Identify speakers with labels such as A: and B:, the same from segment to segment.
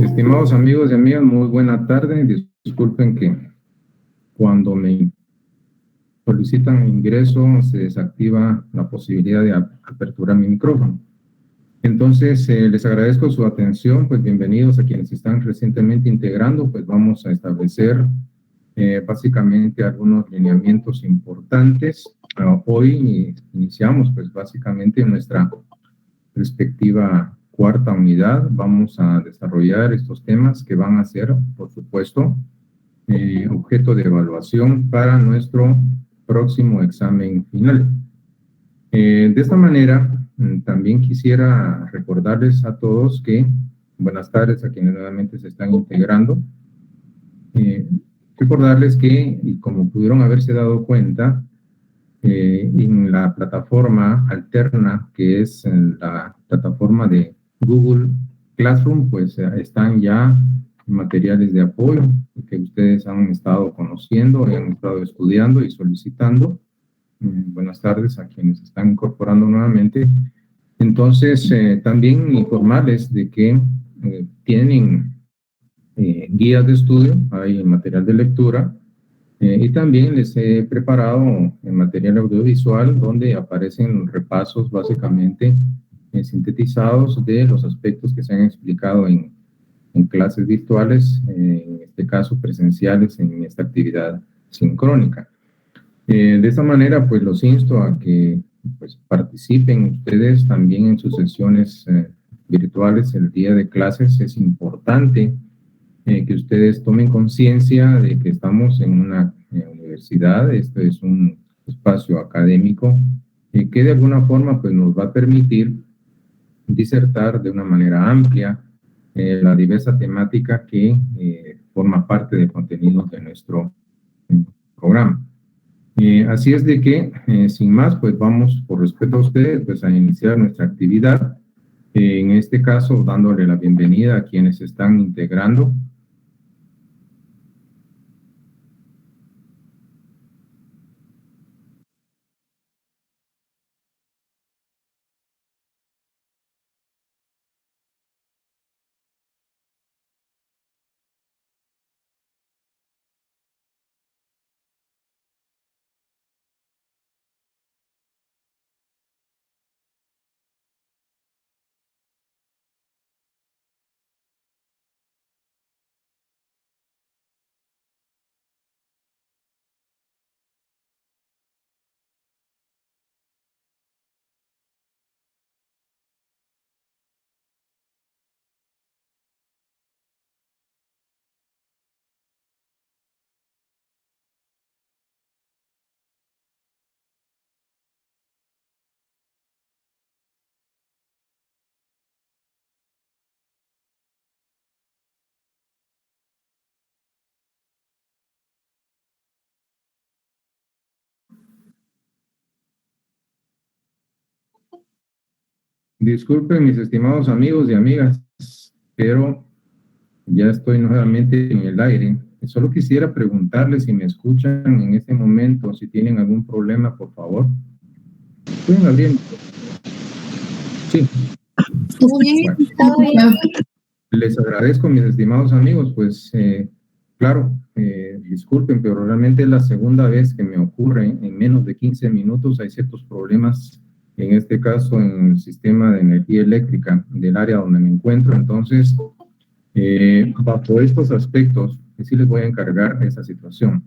A: Estimados amigos y amigas, muy buena tarde. Disculpen que cuando me solicitan ingreso se desactiva la posibilidad de aperturar mi micrófono. Entonces, les agradezco su atención, pues bienvenidos a quienes están recientemente integrando, pues vamos a establecer básicamente algunos lineamientos importantes. Hoy iniciamos pues básicamente nuestra respectiva cuarta unidad. Vamos a desarrollar estos temas que van a ser, por supuesto, objeto de evaluación para nuestro próximo examen final. De esta manera, también quisiera recordarles a todos que, buenas tardes a quienes nuevamente se están integrando, recordarles que, y como pudieron haberse dado cuenta, en la plataforma alterna, que es la plataforma de Google Classroom, pues están ya materiales de apoyo que ustedes han estado conociendo y han estado estudiando y solicitando. Buenas tardes a quienes están incorporando nuevamente. Entonces, también informarles de que tienen guías de estudio, hay material de lectura, y también les he preparado el material audiovisual donde aparecen repasos básicamente sintetizados de los aspectos que se han explicado en clases virtuales, en este caso presenciales en esta actividad sincrónica. De esta manera, pues los insto a que pues, participen ustedes también en sus sesiones virtuales el día de clases. Es importante que ustedes tomen conciencia de que estamos en una universidad. Esto es un espacio académico que de alguna forma pues, nos va a permitir disertar de una manera amplia la diversa temática que forma parte del contenido de nuestro programa. Así es de que, sin más, pues vamos, por respeto a ustedes, pues a iniciar nuestra actividad. En este caso, dándole la bienvenida a quienes se están integrando. Disculpen, mis estimados amigos y amigas, pero ya estoy nuevamente en el aire. Solo quisiera preguntarles si me escuchan en este momento, si tienen algún problema, por favor. ¿Pueden abrir? Sí. Bueno, les agradezco, mis estimados amigos, pues claro, disculpen, pero realmente es la segunda vez que me ocurre en menos de 15 minutos. Hay ciertos problemas, en este caso en el sistema de energía eléctrica del área donde me encuentro. Entonces, bajo estos aspectos, sí les voy a encargar esa situación.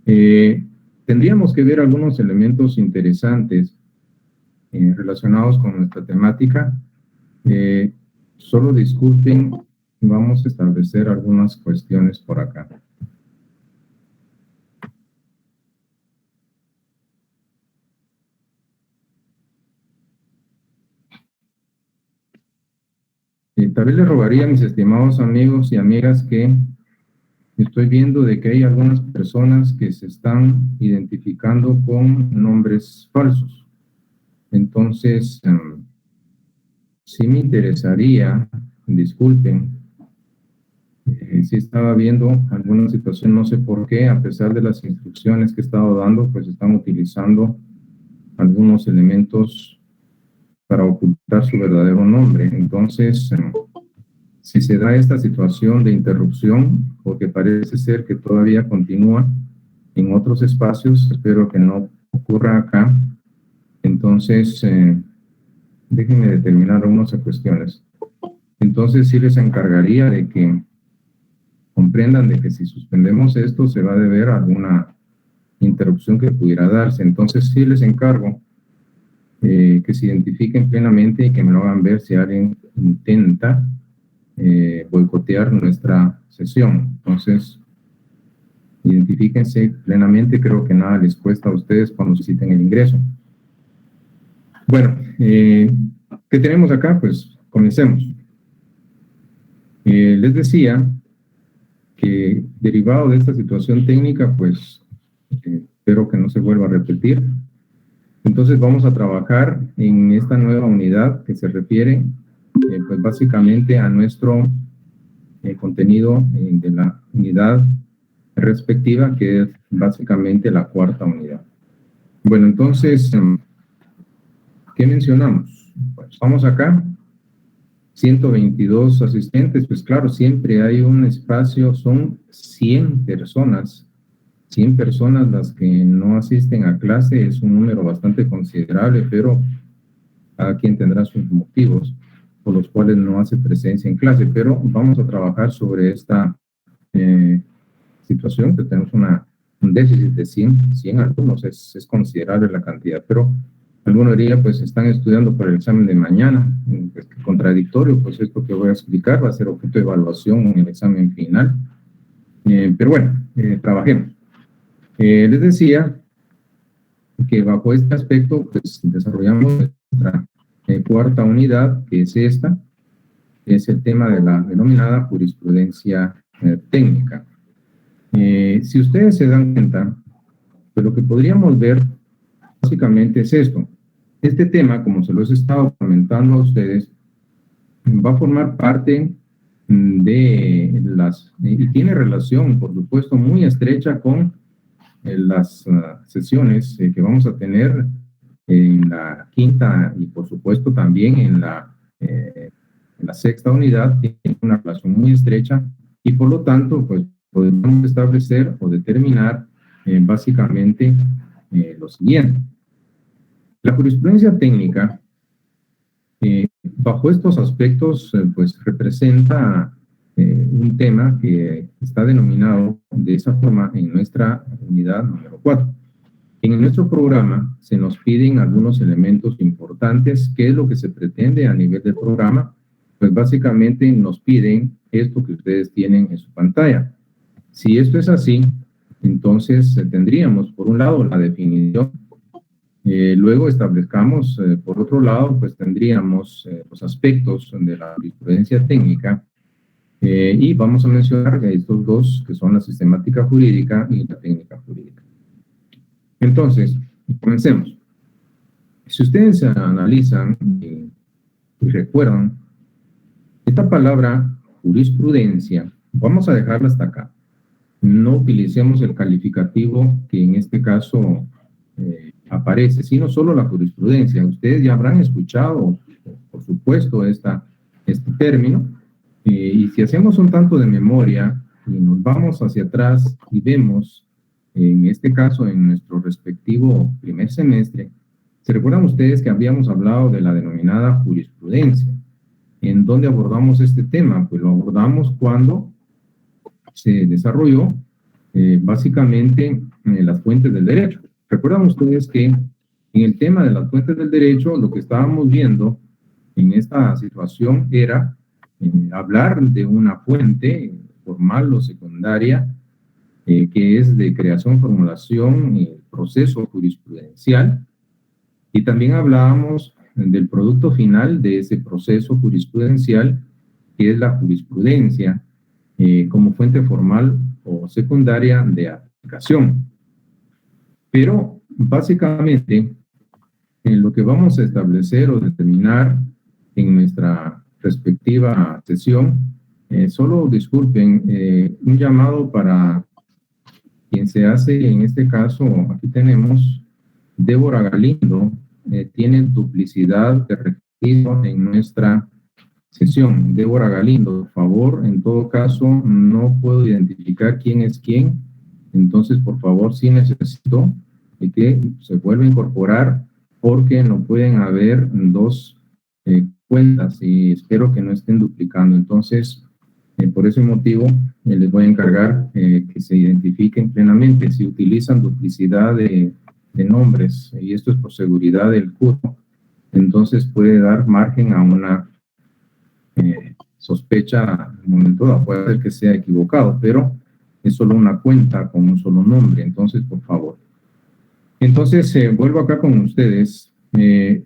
A: Tendríamos que ver algunos elementos interesantes relacionados con nuestra temática. Solo disculpen, vamos a establecer algunas cuestiones por acá. Tal vez les rogaría a mis estimados amigos y amigas que estoy viendo de que hay algunas personas que se están identificando con nombres falsos. Entonces, sí me interesaría, disculpen, sí estaba viendo alguna situación, no sé por qué, a pesar de las instrucciones que he estado dando, pues están utilizando algunos elementos para ocultar su verdadero nombre. Entonces, Si se da esta situación de interrupción, porque parece ser que todavía continúa en otros espacios, espero que no ocurra acá, entonces déjenme determinar algunas cuestiones. Entonces sí les encargaría de que comprendan de que si suspendemos esto se va a deber a alguna interrupción que pudiera darse. Entonces sí les encargo que se identifiquen plenamente y que me lo hagan ver si alguien intenta boicotear nuestra sesión. Entonces, identifíquense plenamente, creo que nada les cuesta a ustedes cuando soliciten el ingreso. Bueno, ¿qué tenemos acá? Pues comencemos. Les decía que derivado de esta situación técnica, pues espero que no se vuelva a repetir. Entonces vamos a trabajar en esta nueva unidad que se refiere pues básicamente a nuestro contenido de la unidad respectiva, que es básicamente la cuarta unidad. Bueno, entonces, ¿qué mencionamos? Pues vamos acá, 122 asistentes, pues claro, siempre hay un espacio, son 100 personas las que no asisten a clase, es un número bastante considerable, pero cada quien tendrá sus motivos por los cuales no hace presencia en clase, pero vamos a trabajar sobre esta situación, que tenemos un déficit de 100 alumnos, es considerable la cantidad, pero algunos dirían, pues están estudiando para el examen de mañana, pues, contradictorio, pues esto que voy a explicar va a ser objeto de evaluación en el examen final, pero bueno, trabajemos. Les decía que bajo este aspecto, pues desarrollamos nuestra cuarta unidad, que es esta, que es el tema de la denominada jurisprudencia técnica. Si ustedes se dan cuenta, pues lo que podríamos ver básicamente es esto. Este tema, como se los he estado comentando a ustedes, va a formar parte de las, y tiene relación, por supuesto, muy estrecha con las sesiones que vamos a tener en la quinta y, por supuesto, también en la sexta unidad. Tiene una relación muy estrecha y, por lo tanto, pues podemos establecer o determinar básicamente lo siguiente. La jurisprudencia técnica, bajo estos aspectos, pues representa un tema que está denominado de esa forma en nuestra unidad número 4. En nuestro programa se nos piden algunos elementos importantes. ¿Qué es lo que se pretende a nivel del programa? Pues básicamente nos piden esto que ustedes tienen en su pantalla. Si esto es así, entonces tendríamos, por un lado, la definición. Luego establezcamos, por otro lado, pues tendríamos los aspectos de la jurisprudencia técnica y vamos a mencionar estos dos, que son la sistemática jurídica y la técnica jurídica. Entonces, comencemos. Si ustedes analizan y recuerdan, esta palabra jurisprudencia, vamos a dejarla hasta acá. No utilicemos el calificativo que en este caso aparece, sino solo la jurisprudencia. Ustedes ya habrán escuchado, por supuesto, este término, y si hacemos un tanto de memoria y nos vamos hacia atrás y vemos, en este caso, en nuestro respectivo primer semestre, ¿se recuerdan ustedes que habíamos hablado de la denominada jurisprudencia? ¿En dónde abordamos este tema? Pues lo abordamos cuando se desarrolló básicamente las fuentes del derecho. Recuerdan ustedes que en el tema de las fuentes del derecho, lo que estábamos viendo en esta situación era hablar de una fuente formal o secundaria que es de creación, formulación y proceso jurisprudencial, y también hablábamos del producto final de ese proceso jurisprudencial, que es la jurisprudencia, como fuente formal o secundaria de aplicación. Pero básicamente lo que vamos a establecer o determinar en nuestra respectiva sesión, solo disculpen, un llamado para quien se hace en este caso. Aquí tenemos Débora Galindo, tiene duplicidad de registro en nuestra sesión. Débora Galindo, por favor, en todo caso, no puedo identificar quién es quién. Entonces, por favor, sí necesito de que se vuelva a incorporar porque no pueden haber dos cuentas y espero que no estén duplicando. Entonces, por ese motivo, les voy a encargar que se identifiquen plenamente. Si utilizan duplicidad de nombres, y esto es por seguridad del curso, entonces puede dar margen a una sospecha en un momento dado. Puede ser que sea equivocado, pero es solo una cuenta con un solo nombre. Entonces, por favor. Entonces, vuelvo acá con ustedes.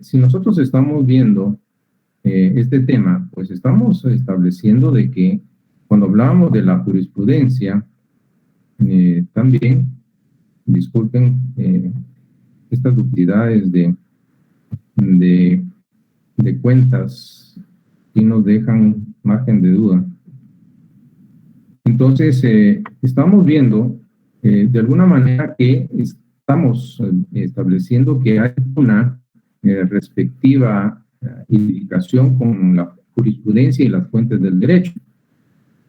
A: Si nosotros estamos viendo este tema, pues estamos estableciendo de que cuando hablábamos de la jurisprudencia, también, disculpen, estas duplicidades de cuentas y nos dejan margen de duda. Entonces, estamos viendo de alguna manera que estamos estableciendo que hay una respectiva identificación con la jurisprudencia y las fuentes del derecho.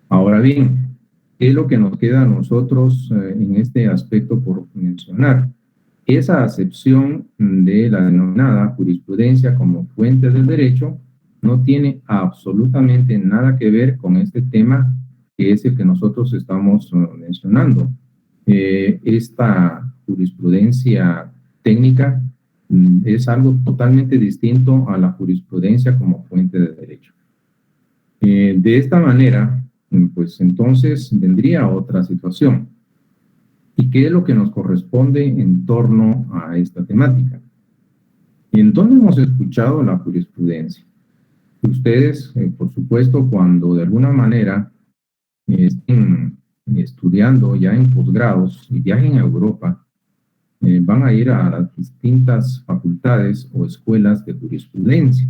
A: Ahora bien, ¿qué es lo que nos queda a nosotros en este aspecto por mencionar? Esa acepción de la denominada jurisprudencia como fuente del derecho no tiene absolutamente nada que ver con este tema que es el que nosotros estamos mencionando. Esta jurisprudencia técnica es algo totalmente distinto a la jurisprudencia como fuente de derecho. De esta manera, pues entonces vendría otra situación. ¿Y qué es lo que nos corresponde en torno a esta temática? ¿En dónde hemos escuchado la jurisprudencia? Ustedes, por supuesto, cuando de alguna manera estén estudiando ya en posgrados y viajen a Europa, van a ir a las distintas facultades o escuelas de jurisprudencia.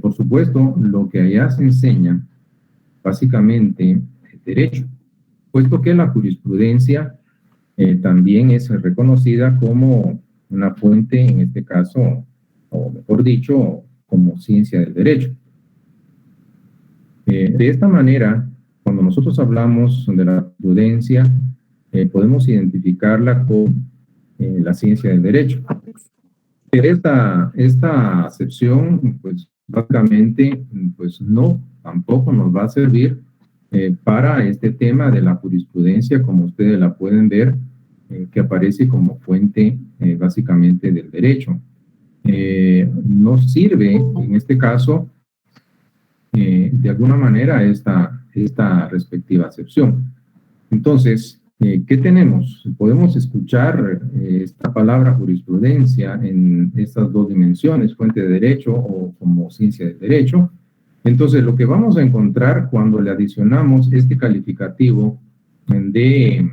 A: Por supuesto, lo que allá se enseña, básicamente, es derecho, puesto que la jurisprudencia también es reconocida como una fuente, en este caso, o mejor dicho, como ciencia del derecho. De esta manera, cuando nosotros hablamos de la jurisprudencia, podemos identificarla con la ciencia del derecho. Esta acepción, pues, básicamente, pues, no, tampoco nos va a servir para este tema de la jurisprudencia, como ustedes la pueden ver, que aparece como fuente, básicamente, del derecho. Nos sirve, en este caso, de alguna manera, esta respectiva acepción. Entonces, ¿qué tenemos? Podemos escuchar esta palabra jurisprudencia en estas dos dimensiones, fuente de derecho o como ciencia del derecho. Entonces, lo que vamos a encontrar cuando le adicionamos este calificativo de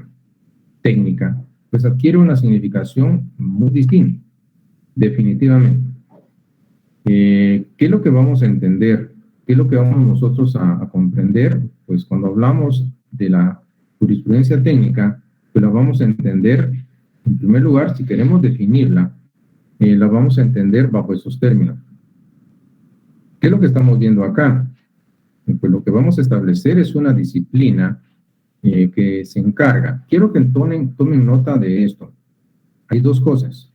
A: técnica, pues adquiere una significación muy distinta, definitivamente. ¿Qué es lo que vamos a entender? ¿Qué es lo que vamos nosotros a comprender? Pues cuando hablamos de la jurisprudencia técnica, pues la vamos a entender, en primer lugar, si queremos definirla, la vamos a entender bajo esos términos. ¿Qué es lo que estamos viendo acá? Pues lo que vamos a establecer es una disciplina que se encarga. Quiero que tomen nota de esto. Hay dos cosas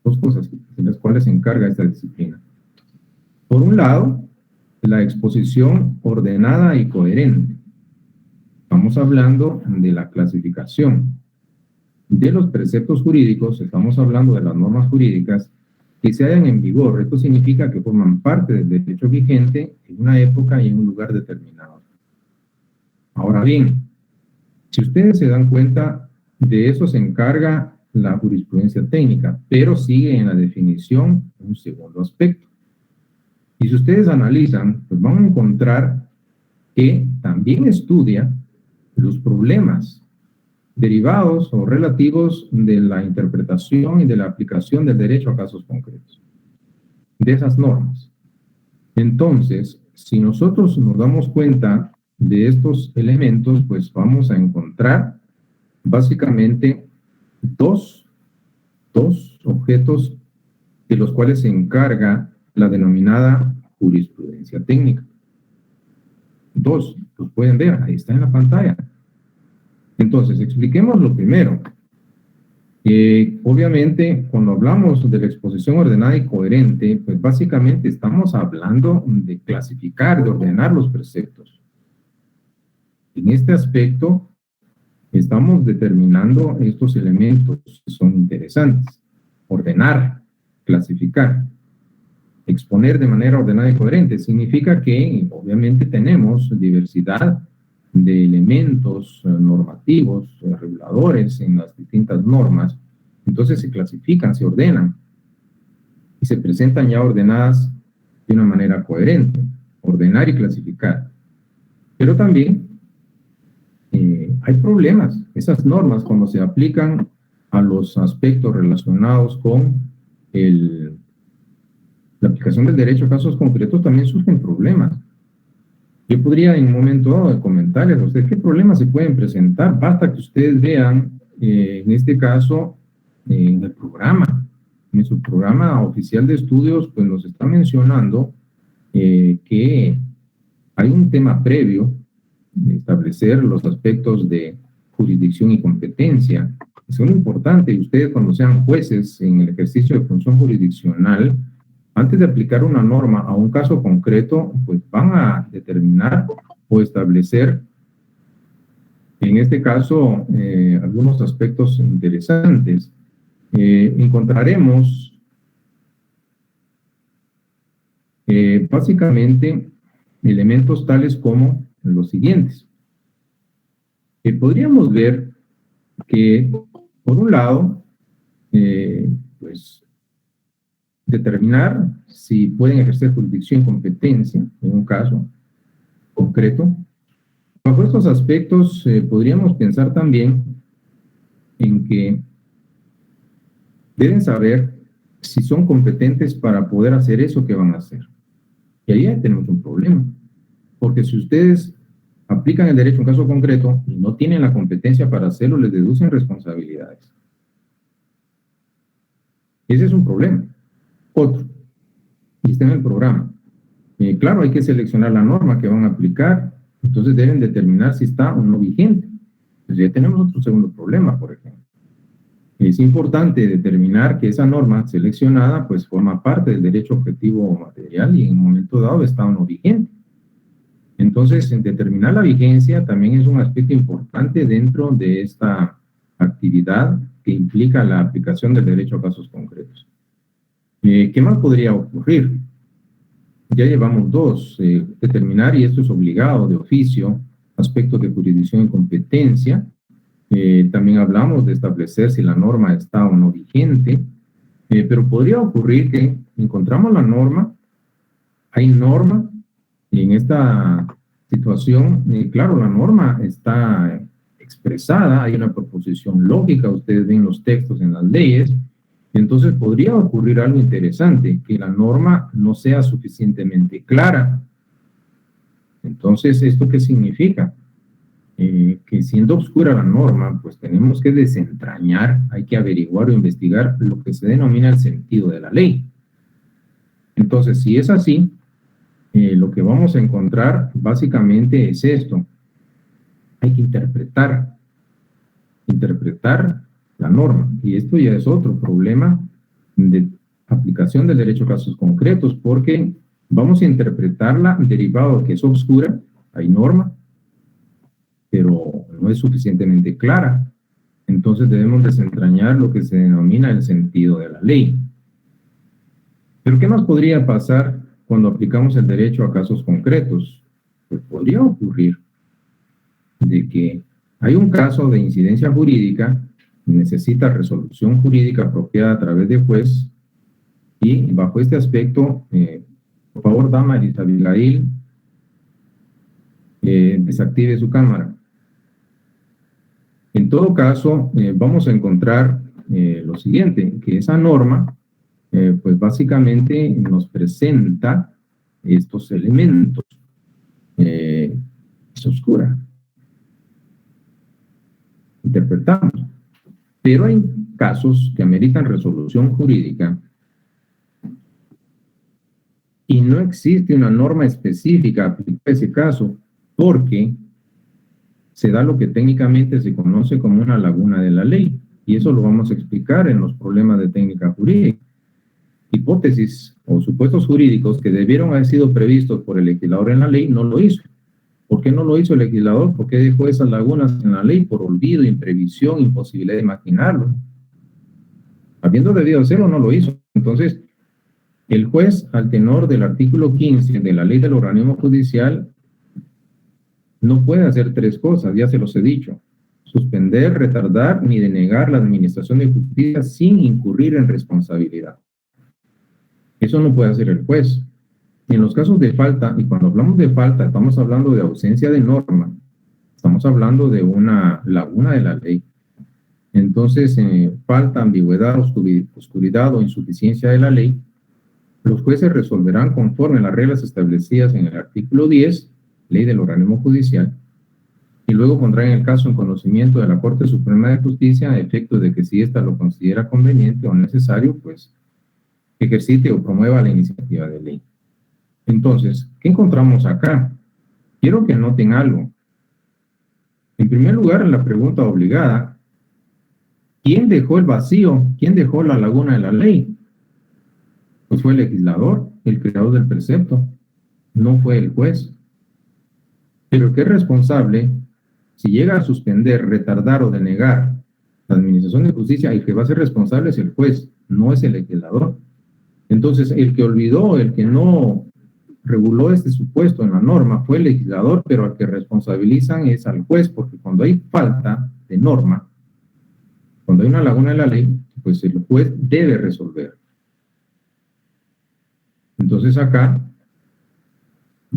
A: de las cuales se encarga esta disciplina. Por un lado, la exposición ordenada y coherente. Estamos hablando de la clasificación de los preceptos jurídicos, estamos hablando de las normas jurídicas que se hallan en vigor. Esto significa que forman parte del derecho vigente en una época y en un lugar determinado. Ahora bien, si ustedes se dan cuenta, de eso se encarga la jurisprudencia técnica, pero sigue en la definición un segundo aspecto. Y si ustedes analizan, pues van a encontrar que también estudia los problemas derivados o relativos de la interpretación y de la aplicación del derecho a casos concretos, de esas normas. Entonces, si nosotros nos damos cuenta de estos elementos, pues vamos a encontrar básicamente dos objetos de los cuales se encarga la denominada jurisprudencia técnica. Dos, los pueden ver, ahí está en la pantalla. Entonces, expliquemos lo primero. Obviamente, cuando hablamos de la exposición ordenada y coherente, pues básicamente estamos hablando de clasificar, de ordenar los preceptos. En este aspecto, estamos determinando estos elementos que son interesantes. Ordenar, clasificar, exponer de manera ordenada y coherente. Significa que, obviamente, tenemos diversidad de elementos normativos, reguladores en las distintas normas. Entonces se clasifican, se ordenan y se presentan ya ordenadas de una manera coherente. Ordenar y clasificar. Pero también hay problemas. Esas normas, cuando se aplican a los aspectos relacionados con la aplicación del derecho a casos concretos, también surgen problemas. Yo podría en un momento dado comentarles a ustedes qué problemas se pueden presentar. Basta que ustedes vean, en este caso, en el programa. En su programa oficial de estudios, pues nos está mencionando que hay un tema previo de establecer los aspectos de jurisdicción y competencia, que son importantes. Y ustedes, cuando sean jueces en el ejercicio de función jurisdiccional, antes de aplicar una norma a un caso concreto, pues van a determinar o establecer, en este caso, algunos aspectos interesantes. Encontraremos básicamente elementos tales como los siguientes. Podríamos ver que, por un lado, pues, determinar si pueden ejercer jurisdicción y competencia en un caso concreto. Bajo estos aspectos, podríamos pensar también en que deben saber si son competentes para poder hacer eso que van a hacer. Y ahí tenemos un problema, porque si ustedes aplican el derecho a un caso concreto y no tienen la competencia para hacerlo, les deducen responsabilidades. Ese es un problema. Otro, y está en el programa. Claro, hay que seleccionar la norma que van a aplicar, entonces deben determinar si está o no vigente. Entonces ya tenemos otro segundo problema, por ejemplo. Es importante determinar que esa norma seleccionada pues forma parte del derecho objetivo material y en un momento dado está o no vigente. Entonces, en determinar la vigencia también es un aspecto importante dentro de esta actividad que implica la aplicación del derecho a casos concretos. ¿Qué más podría ocurrir? Ya llevamos dos, determinar, y esto es obligado de oficio, aspectos de jurisdicción y competencia. También hablamos de establecer si la norma está o no vigente, pero podría ocurrir que encontramos la norma, hay norma, y en esta situación, claro, la norma está expresada, hay una proposición lógica, ustedes ven los textos en las leyes, entonces podría ocurrir algo interesante, que la norma no sea suficientemente clara. Entonces, ¿esto qué significa? Que siendo oscura la norma, pues tenemos que desentrañar, hay que averiguar o investigar lo que se denomina el sentido de la ley. Entonces, si es así, lo que vamos a encontrar básicamente es esto. Hay que interpretar la norma. Y esto ya es otro problema de aplicación del derecho a casos concretos, porque vamos a interpretarla derivado de que es oscura, hay norma, pero no es suficientemente clara. Entonces debemos desentrañar lo que se denomina el sentido de la ley. ¿Pero qué nos podría pasar cuando aplicamos el derecho a casos concretos? Pues podría ocurrir de que hay un caso de incidencia jurídica, necesita resolución jurídica apropiada a través de juez, y bajo este aspecto, por favor, dama Elisa Abigail, desactive su cámara. En todo caso, vamos a encontrar lo siguiente, que esa norma, pues básicamente nos presenta estos elementos. Es oscura. Interpretamos. Pero hay casos que ameritan resolución jurídica y no existe una norma específica aplicada a ese caso, porque se da lo que técnicamente se conoce como una laguna de la ley, y eso lo vamos a explicar en los problemas de técnica jurídica. Hipótesis o supuestos jurídicos que debieron haber sido previstos por el legislador en la ley, no lo hizo. ¿Por qué no lo hizo el legislador? ¿Por qué dejó esas lagunas en la ley? Por olvido, imprevisión, imposibilidad de imaginarlo. Habiendo debido hacerlo, no lo hizo. Entonces, el juez, al tenor del artículo 15 de la ley del organismo judicial, no puede hacer tres cosas, ya se los he dicho: suspender, retardar ni denegar la administración de justicia sin incurrir en responsabilidad. Eso no puede hacer el juez. En los casos de falta, y cuando hablamos de falta, estamos hablando de ausencia de norma, estamos hablando de una laguna de la ley. Entonces, falta, ambigüedad, oscuridad o insuficiencia de la ley, los jueces resolverán conforme a las reglas establecidas en el artículo 10, ley del organismo judicial, y luego pondrán el caso en conocimiento de la Corte Suprema de Justicia a efecto de que, si ésta lo considera conveniente o necesario, pues ejercite o promueva la iniciativa de ley. Entonces, ¿qué encontramos acá? Quiero que noten algo. En primer lugar, en la pregunta obligada, ¿quién dejó el vacío? ¿Quién dejó la laguna de la ley? Pues fue el legislador, el creador del precepto, no fue el juez. Pero el que es responsable, si llega a suspender, retardar o denegar la administración de justicia, el que va a ser responsable es el juez, no es el legislador. Entonces, el que olvidó, el que no reguló este supuesto en la norma fue el legislador, pero al que responsabilizan es al juez, porque cuando hay falta de norma, cuando hay una laguna en la ley, pues el juez debe resolver. Entonces acá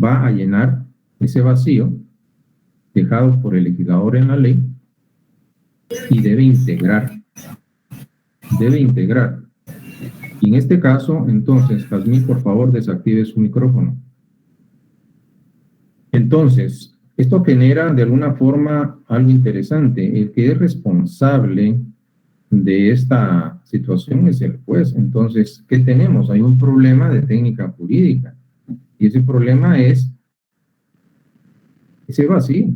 A: va a llenar ese vacío dejado por el legislador en la ley y debe integrar. Debe integrar. Y en este caso, entonces, Jazmín, por favor, desactive su micrófono. Entonces, esto genera de alguna forma algo interesante. El que es responsable de esta situación es el juez. Entonces, ¿qué tenemos? Hay un problema de técnica jurídica. Y ese problema es ese vacío.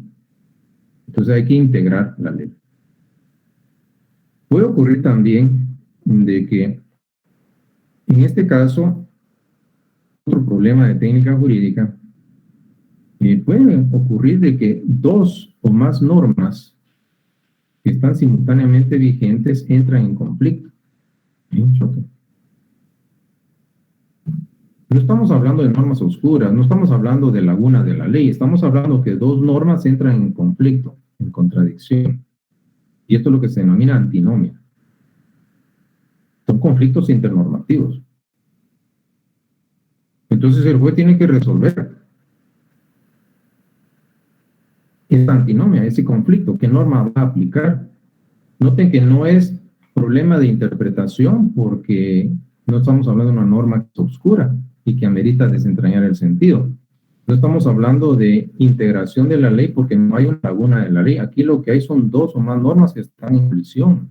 A: Entonces hay que integrar la ley. Puede ocurrir también de que, en este caso, otro problema de técnica jurídica, puede ocurrir de que dos o más normas que están simultáneamente vigentes entran en conflicto. No estamos hablando de normas oscuras, no estamos hablando de laguna de la ley, estamos hablando que dos normas entran en conflicto, en contradicción. Y esto es lo que se denomina antinomia. Son conflictos internormativos. Entonces el juez tiene que resolver esa antinomia, ese conflicto, qué norma va a aplicar. Noten que no es problema de interpretación, porque no estamos hablando de una norma que es oscura y que amerita desentrañar el sentido. No estamos hablando de integración de la ley porque no hay una laguna de la ley. Aquí lo que hay son dos o más normas que están en colisión.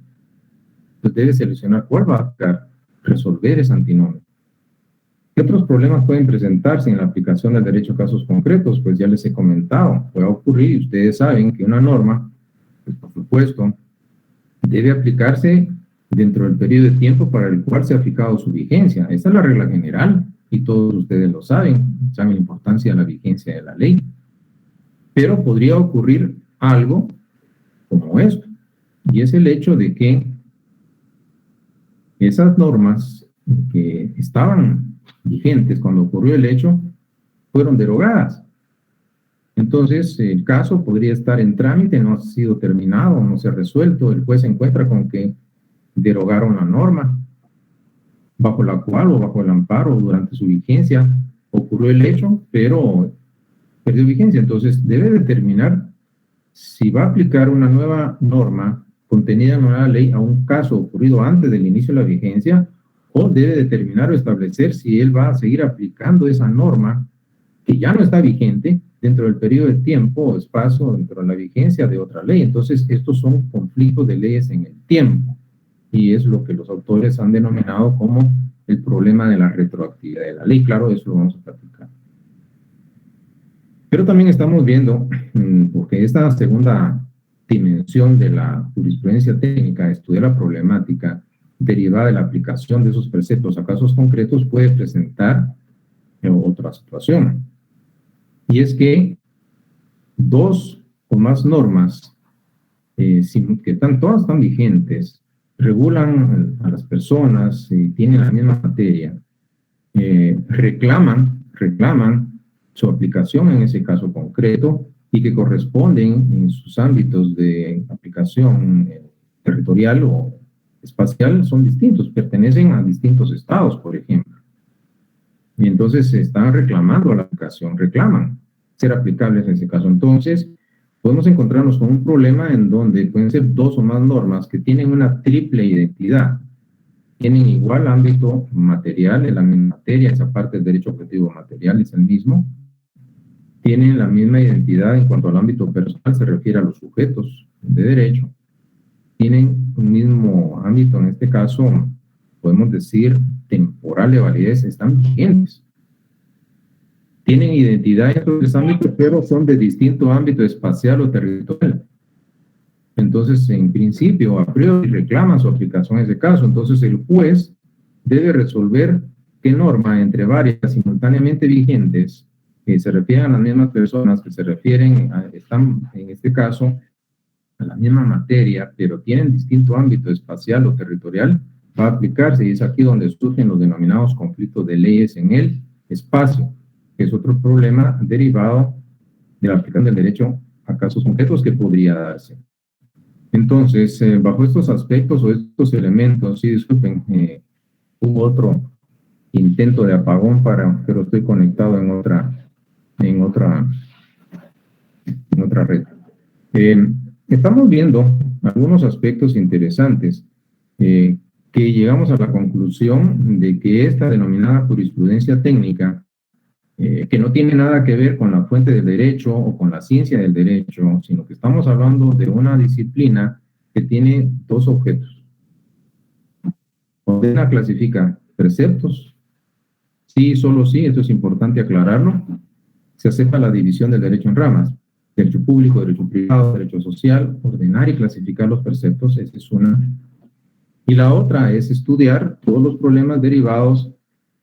A: Entonces debe seleccionar cuál va a resolver esa antinomia. ¿Qué otros problemas pueden presentarse en la aplicación del derecho a casos concretos? Pues ya les he comentado, puede ocurrir, y ustedes saben que una norma, pues por supuesto, debe aplicarse dentro del periodo de tiempo para el cual se ha fijado su vigencia. Esta es la regla general y todos ustedes lo saben la importancia de la vigencia de la ley. Pero podría ocurrir algo como esto, y es el hecho de que esas normas que estaban vigentes cuando ocurrió el hecho fueron derogadas. Entonces, el caso podría estar en trámite, no ha sido terminado, no se ha resuelto, el juez se encuentra con que derogaron la norma bajo la cual o bajo el amparo durante su vigencia ocurrió el hecho, pero perdió vigencia. Entonces, debe determinar si va a aplicar una nueva norma contenida en una ley a un caso ocurrido antes del inicio de la vigencia, o debe determinar o establecer si él va a seguir aplicando esa norma que ya no está vigente dentro del periodo de tiempo o espacio dentro de la vigencia de otra ley. Entonces, estos son conflictos de leyes en el tiempo, y es lo que los autores han denominado como el problema de la retroactividad de la ley. Claro, eso lo vamos a platicar. Pero también estamos viendo, porque esta segunda dimensión de la jurisprudencia técnica, estudiar la problemática derivada de la aplicación de esos preceptos a casos concretos, puede presentar otra situación. Y es que dos o más normas, que todas están vigentes, regulan a las personas, tienen la misma materia, reclaman su aplicación en ese caso concreto y que corresponden en sus ámbitos de aplicación territorial o espacial son distintos, pertenecen a distintos estados, por ejemplo. Y entonces se están reclamando la aplicación, reclaman ser aplicables en ese caso. Entonces, podemos encontrarnos con un problema en donde pueden ser dos o más normas que tienen una triple identidad. Tienen igual ámbito material, en la misma materia, esa parte del derecho objetivo material es el mismo. Tienen la misma identidad en cuanto al ámbito personal, se refiere a los sujetos de derecho. Tienen un mismo ámbito, en este caso, podemos decir, temporal de validez, están vigentes. Tienen identidad en estos ámbitos, pero son de distinto ámbito espacial o territorial. Entonces, en principio, a priori reclama su aplicación en ese caso. Entonces, el juez debe resolver qué norma entre varias simultáneamente vigentes que se refieren a las mismas personas, que se refieren, están en este caso, a la misma materia, pero tienen distinto ámbito espacial o territorial, va a aplicarse, y es aquí donde surgen los denominados conflictos de leyes en el espacio, que es otro problema derivado de la aplicación del derecho a casos concretos que podría darse. Entonces, bajo estos aspectos o estos elementos, sí, disculpen, hubo otro intento de apagón, pero estoy conectado en otra red. Estamos viendo algunos aspectos interesantes que llegamos a la conclusión de que esta denominada jurisprudencia técnica, que no tiene nada que ver con la fuente del derecho o con la ciencia del derecho, sino que estamos hablando de una disciplina que tiene dos objetos. Ordena, clasifica preceptos. Sí, solo sí, esto es importante aclararlo. Se acepta la división del derecho en ramas. Derecho público, derecho privado, derecho social, ordenar y clasificar los preceptos, esa es una. Y la otra es estudiar todos los problemas derivados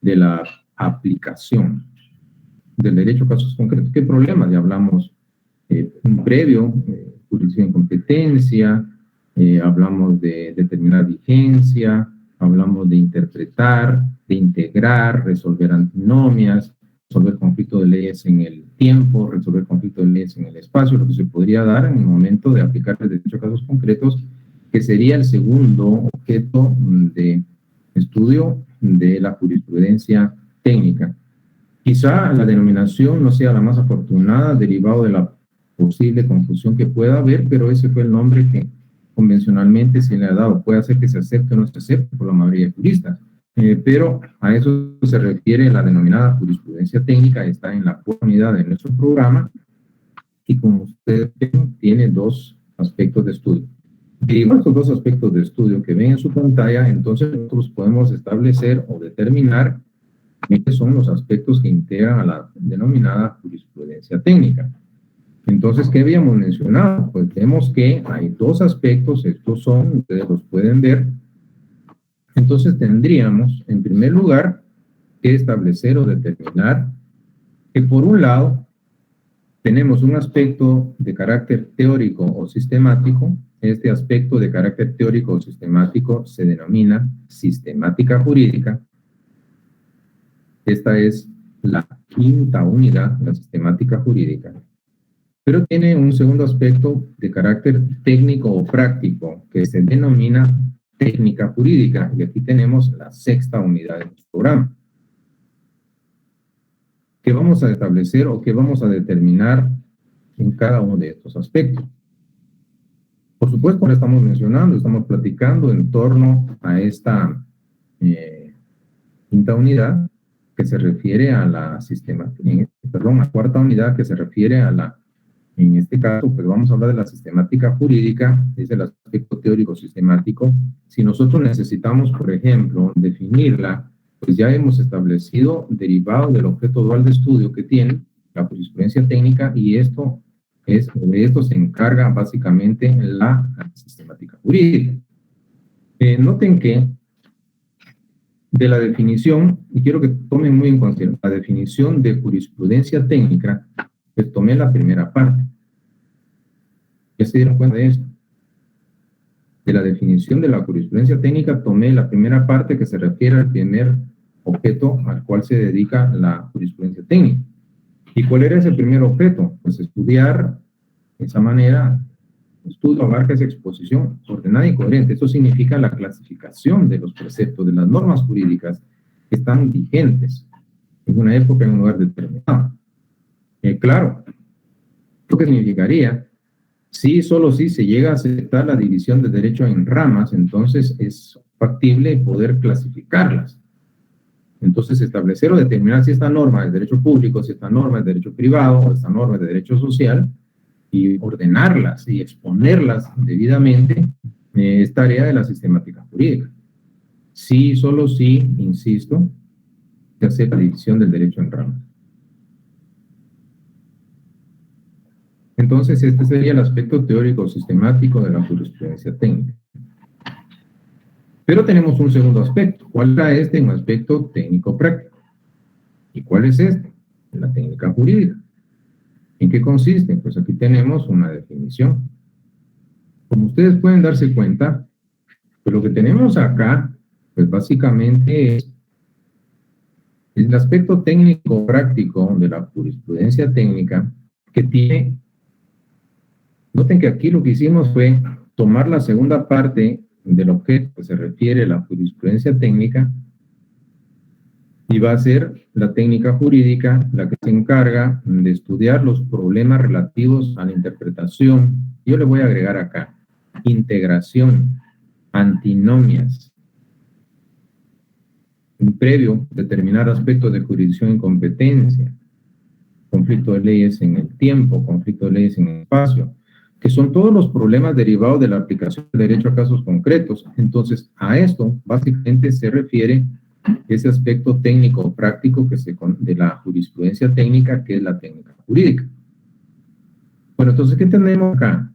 A: de la aplicación del derecho a casos concretos. ¿Qué problemas? Ya hablamos un previo, jurisdicción en competencia, hablamos de determinar vigencia, hablamos de interpretar, de integrar, resolver antinomias, resolver conflicto de leyes en el tiempo, resolver conflicto de leyes en el espacio, lo que se podría dar en el momento de aplicar el derecho a casos concretos, que sería el segundo objeto de estudio de la jurisprudencia técnica. Quizá la denominación no sea la más afortunada, derivado de la posible confusión que pueda haber, pero ese fue el nombre que convencionalmente se le ha dado. Puede hacer que se acepte o no se acepte por la mayoría de juristas, pero a eso se refiere la denominada jurisprudencia técnica. Está en la cuarta unidad de nuestro programa y, como ustedes ven, tiene dos aspectos de estudio. Y estos dos aspectos de estudio que ven en su pantalla, entonces nosotros podemos establecer o determinar qué son los aspectos que integran a la denominada jurisprudencia técnica. Entonces, ¿qué habíamos mencionado? Pues vemos que hay dos aspectos, estos son, ustedes los pueden ver. Entonces tendríamos, en primer lugar, que establecer o determinar que, por un lado, tenemos un aspecto de carácter teórico o sistemático. Este aspecto de carácter teórico o sistemático se denomina sistemática jurídica. Esta es la quinta unidad, la sistemática jurídica. Pero tiene un segundo aspecto de carácter técnico o práctico, que se denomina técnica jurídica. Y aquí tenemos la sexta unidad del programa. ¿Qué vamos a establecer o qué vamos a determinar en cada uno de estos aspectos? Por supuesto, ahora estamos mencionando, estamos platicando en torno a esta quinta unidad, que se refiere a la la cuarta unidad, que se refiere a la, en este caso, pues vamos a hablar de la sistemática jurídica, es el aspecto teórico sistemático. Si nosotros necesitamos, por ejemplo, definirla pues ya hemos establecido derivados del objeto dual de estudio que tiene la jurisprudencia técnica, y de esto se encarga básicamente la sistemática jurídica. Noten que de la definición, y quiero que tomen muy en consideración, la definición de jurisprudencia técnica, pues tomé la primera parte. ¿Ya se dieron cuenta de esto? De la definición de la jurisprudencia técnica, tomé la primera parte que se refiere al primer objeto al cual se dedica la jurisprudencia técnica. ¿Y cuál era ese primer objeto? Pues estudiar de esa manera, estudio, abarca esa exposición ordenada y coherente. Eso significa la clasificación de los preceptos, de las normas jurídicas que están vigentes en una época, en un lugar determinado. Claro, ¿lo que significaría? Si solo si se llega a aceptar la división del derecho en ramas, entonces es factible poder clasificarlas. Entonces, establecer o determinar si esta norma es derecho público, si esta norma es derecho privado, o esta norma es de derecho social, y ordenarlas y exponerlas debidamente, es tarea de la sistemática jurídica. Sí, solo sí, insisto, se hace la división del derecho en ramas. Entonces, este sería el aspecto teórico sistemático de la jurisprudencia técnica. Pero tenemos un segundo aspecto. ¿Cuál era este? Un aspecto técnico-práctico. ¿Y cuál es este? La técnica jurídica. ¿En qué consiste? Pues aquí tenemos una definición. Como ustedes pueden darse cuenta, pues lo que tenemos acá, pues básicamente es el aspecto técnico-práctico de la jurisprudencia técnica que tiene. Noten que aquí lo que hicimos fue tomar la segunda parte del objeto que se refiere a la jurisprudencia técnica, y va a ser la técnica jurídica la que se encarga de estudiar los problemas relativos a la interpretación. Yo le voy a agregar acá integración, antinomias, un previo determinar aspectos de jurisdicción y competencia, conflicto de leyes en el tiempo, conflicto de leyes en el espacio, que son todos los problemas derivados de la aplicación del derecho a casos concretos. Entonces, a esto básicamente se refiere ese aspecto técnico práctico de la jurisprudencia técnica, que es la técnica jurídica. Bueno, entonces, ¿qué tenemos acá?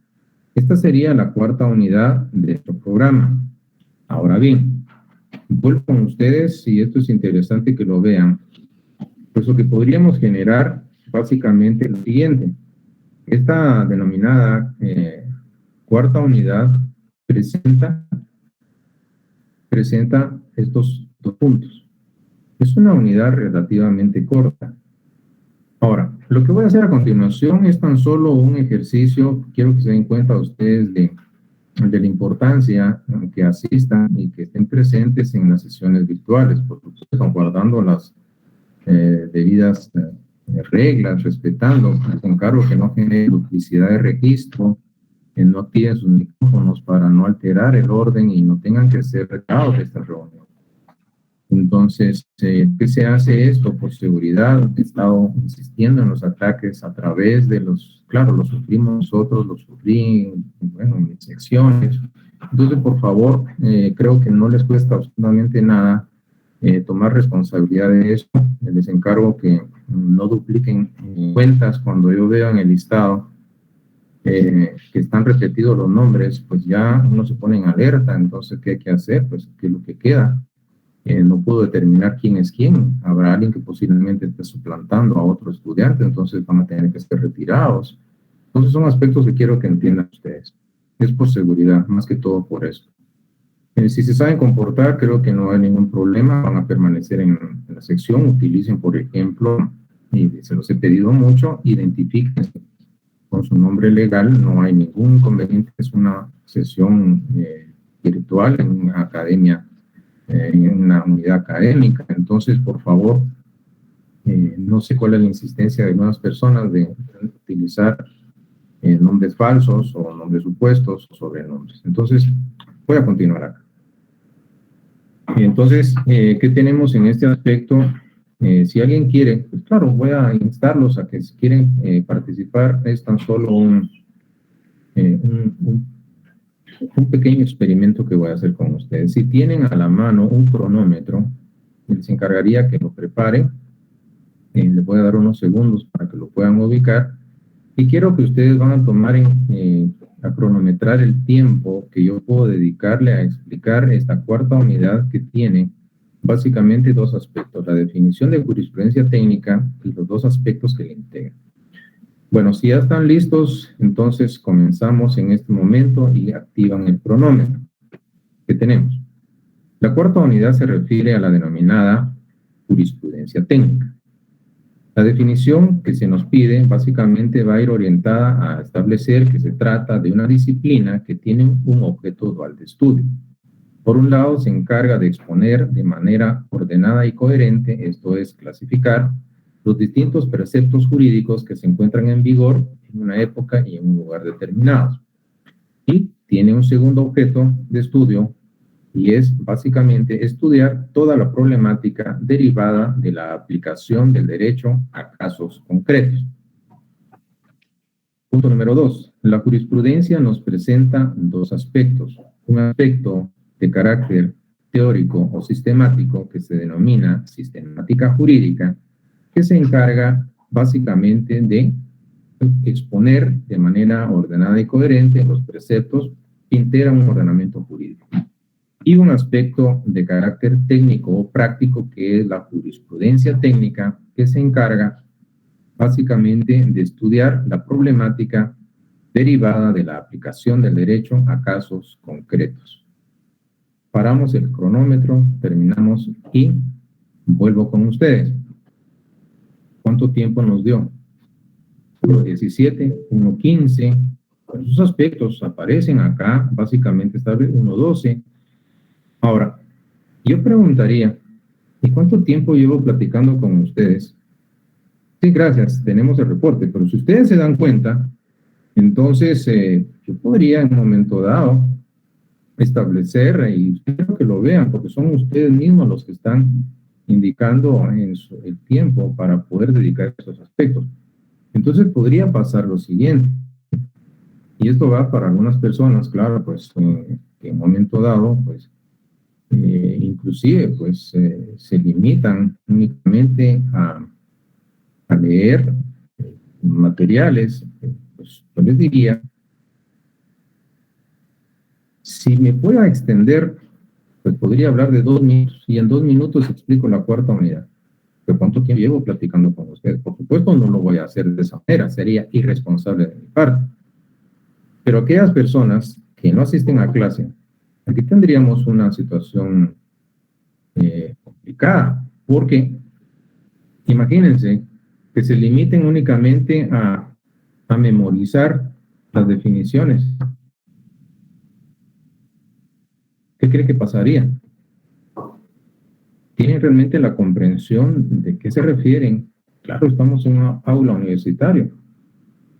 A: Esta sería la cuarta unidad de nuestro programa. Ahora bien, vuelvo con ustedes, y esto es interesante que lo vean, pues lo que podríamos generar básicamente es lo siguiente. Esta denominada cuarta unidad presenta estos dos puntos. Es una unidad relativamente corta. Ahora, lo que voy a hacer a continuación es tan solo un ejercicio. Quiero que se den cuenta ustedes de la importancia que asistan y que estén presentes en las sesiones virtuales, por supuesto, guardando las debidas reglas, respetando. Les encargo que no genere duplicidad de registro, que no activen sus micrófonos para no alterar el orden y no tengan que ser retirados de esta reunión. Entonces, ¿qué se hace esto? Por seguridad. He estado insistiendo en los ataques a través de claro, los sufrimos nosotros, los sufrí, bueno, en mis secciones. Entonces, por favor, creo que no les cuesta absolutamente nada tomar responsabilidad de eso. Les encargo que no dupliquen cuentas. Cuando yo veo en el listado que están repetidos los nombres, pues ya uno se pone en alerta. Entonces, ¿qué hay que hacer? Pues, ¿qué es lo que queda? No puedo determinar quién es quién. Habrá alguien que posiblemente esté suplantando a otro estudiante, entonces van a tener que ser retirados. Entonces son aspectos que quiero que entiendan ustedes. Es por seguridad, más que todo por eso. Si se saben comportar, creo que no hay ningún problema. Van a permanecer en la sección. Utilicen, por ejemplo, y se los he pedido mucho, identifiquen con su nombre legal. No hay ningún inconveniente. Es una sesión virtual en una academia, en una unidad académica. Entonces, por favor, no sé cuál es la insistencia de algunas personas de utilizar nombres falsos o nombres supuestos o sobrenombres. Entonces, voy a continuar acá. Y entonces, ¿qué tenemos en este aspecto? Si alguien quiere, pues claro, voy a instarlos a que si quieren participar. Es tan solo un pequeño experimento que voy a hacer con ustedes. Si tienen a la mano un cronómetro, les encargaría que lo preparen. Les voy a dar unos segundos para que lo puedan ubicar. Y quiero que ustedes van a tomar a cronometrar el tiempo que yo puedo dedicarle a explicar esta cuarta unidad que tiene básicamente dos aspectos, la definición de jurisprudencia técnica y los dos aspectos que le integran. Bueno, si ya están listos, entonces comenzamos en este momento y activan el cronómetro que tenemos. La cuarta unidad se refiere a la denominada jurisprudencia técnica. La definición que se nos pide básicamente va a ir orientada a establecer que se trata de una disciplina que tiene un objeto dual de estudio. Por un lado, se encarga de exponer de manera ordenada y coherente, esto es, clasificar los distintos preceptos jurídicos que se encuentran en vigor en una época y en un lugar determinados. Y tiene un segundo objeto de estudio, y es básicamente estudiar toda la problemática derivada de la aplicación del derecho a casos concretos. Punto número 2. La jurisprudencia nos presenta dos aspectos. Un aspecto de carácter teórico o sistemático que se denomina sistemática jurídica, que se encarga básicamente de exponer de manera ordenada y coherente los preceptos que integran un ordenamiento jurídico. Y un aspecto de carácter técnico o práctico que es la jurisprudencia técnica, que se encarga básicamente de estudiar la problemática derivada de la aplicación del derecho a casos concretos. Paramos el cronómetro, terminamos y vuelvo con ustedes. ¿Cuánto tiempo nos dio? 1:17, 1:15. Esos aspectos aparecen acá, básicamente está 1:12. Ahora, yo preguntaría, ¿y cuánto tiempo llevo platicando con ustedes? Sí, gracias, tenemos el reporte, pero si ustedes se dan cuenta, entonces yo podría en un momento dado establecer, y quiero que lo vean, porque son ustedes mismos los que están indicando el tiempo para poder dedicar a esos aspectos. Entonces podría pasar lo siguiente, y esto va para algunas personas, claro, pues que en un momento dado, pues inclusive pues se limitan únicamente a leer materiales, pues yo les diría, si me pueda extender, pues podría hablar de 2 minutos, y en 2 minutos explico la cuarta unidad. ¿Pero cuánto tiempo llevo platicando con ustedes? Por supuesto no lo voy a hacer de esa manera, sería irresponsable de mi parte. Pero aquellas personas que no asisten a clase, aquí tendríamos una situación complicada, porque imagínense que se limiten únicamente a memorizar las definiciones. ¿Qué cree que pasaría? ¿Tienen realmente la comprensión de qué se refieren? Claro, estamos en una aula universitaria.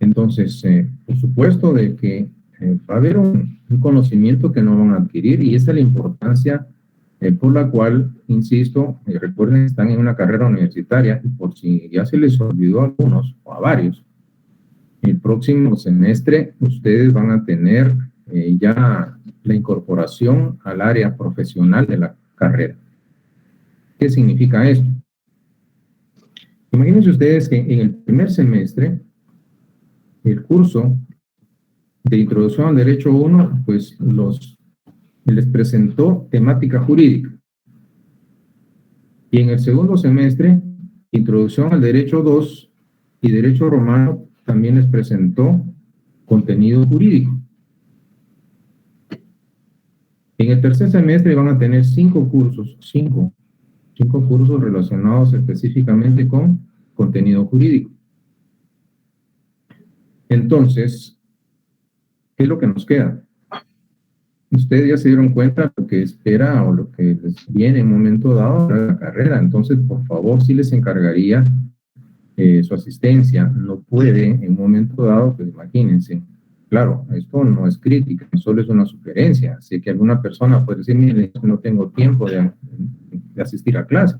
A: Entonces, por supuesto de que va a haber un conocimiento que no van a adquirir, y esa es la importancia por la cual, insisto, recuerden, están en una carrera universitaria, y por si ya se les olvidó a algunos o a varios, el próximo semestre ustedes van a tener ya la incorporación al área profesional de la carrera. ¿Qué significa esto? Imagínense ustedes que en el primer semestre, el curso de Introducción al Derecho 1, pues les presentó temática jurídica. Y en el segundo semestre, Introducción al Derecho 2 y Derecho Romano también les presentó contenido jurídico. En el tercer semestre van a tener 5 cursos, 5 cursos relacionados específicamente con contenido jurídico. Entonces, ¿qué es lo que nos queda? Ustedes ya se dieron cuenta de lo que espera o lo que les viene en un momento dado de la carrera. Entonces, por favor, sí les encargaría su asistencia. No puede en un momento dado, pues imagínense. Claro, esto no es crítica, solo es una sugerencia. Así que alguna persona puede decir, mire, no tengo tiempo de asistir a clase.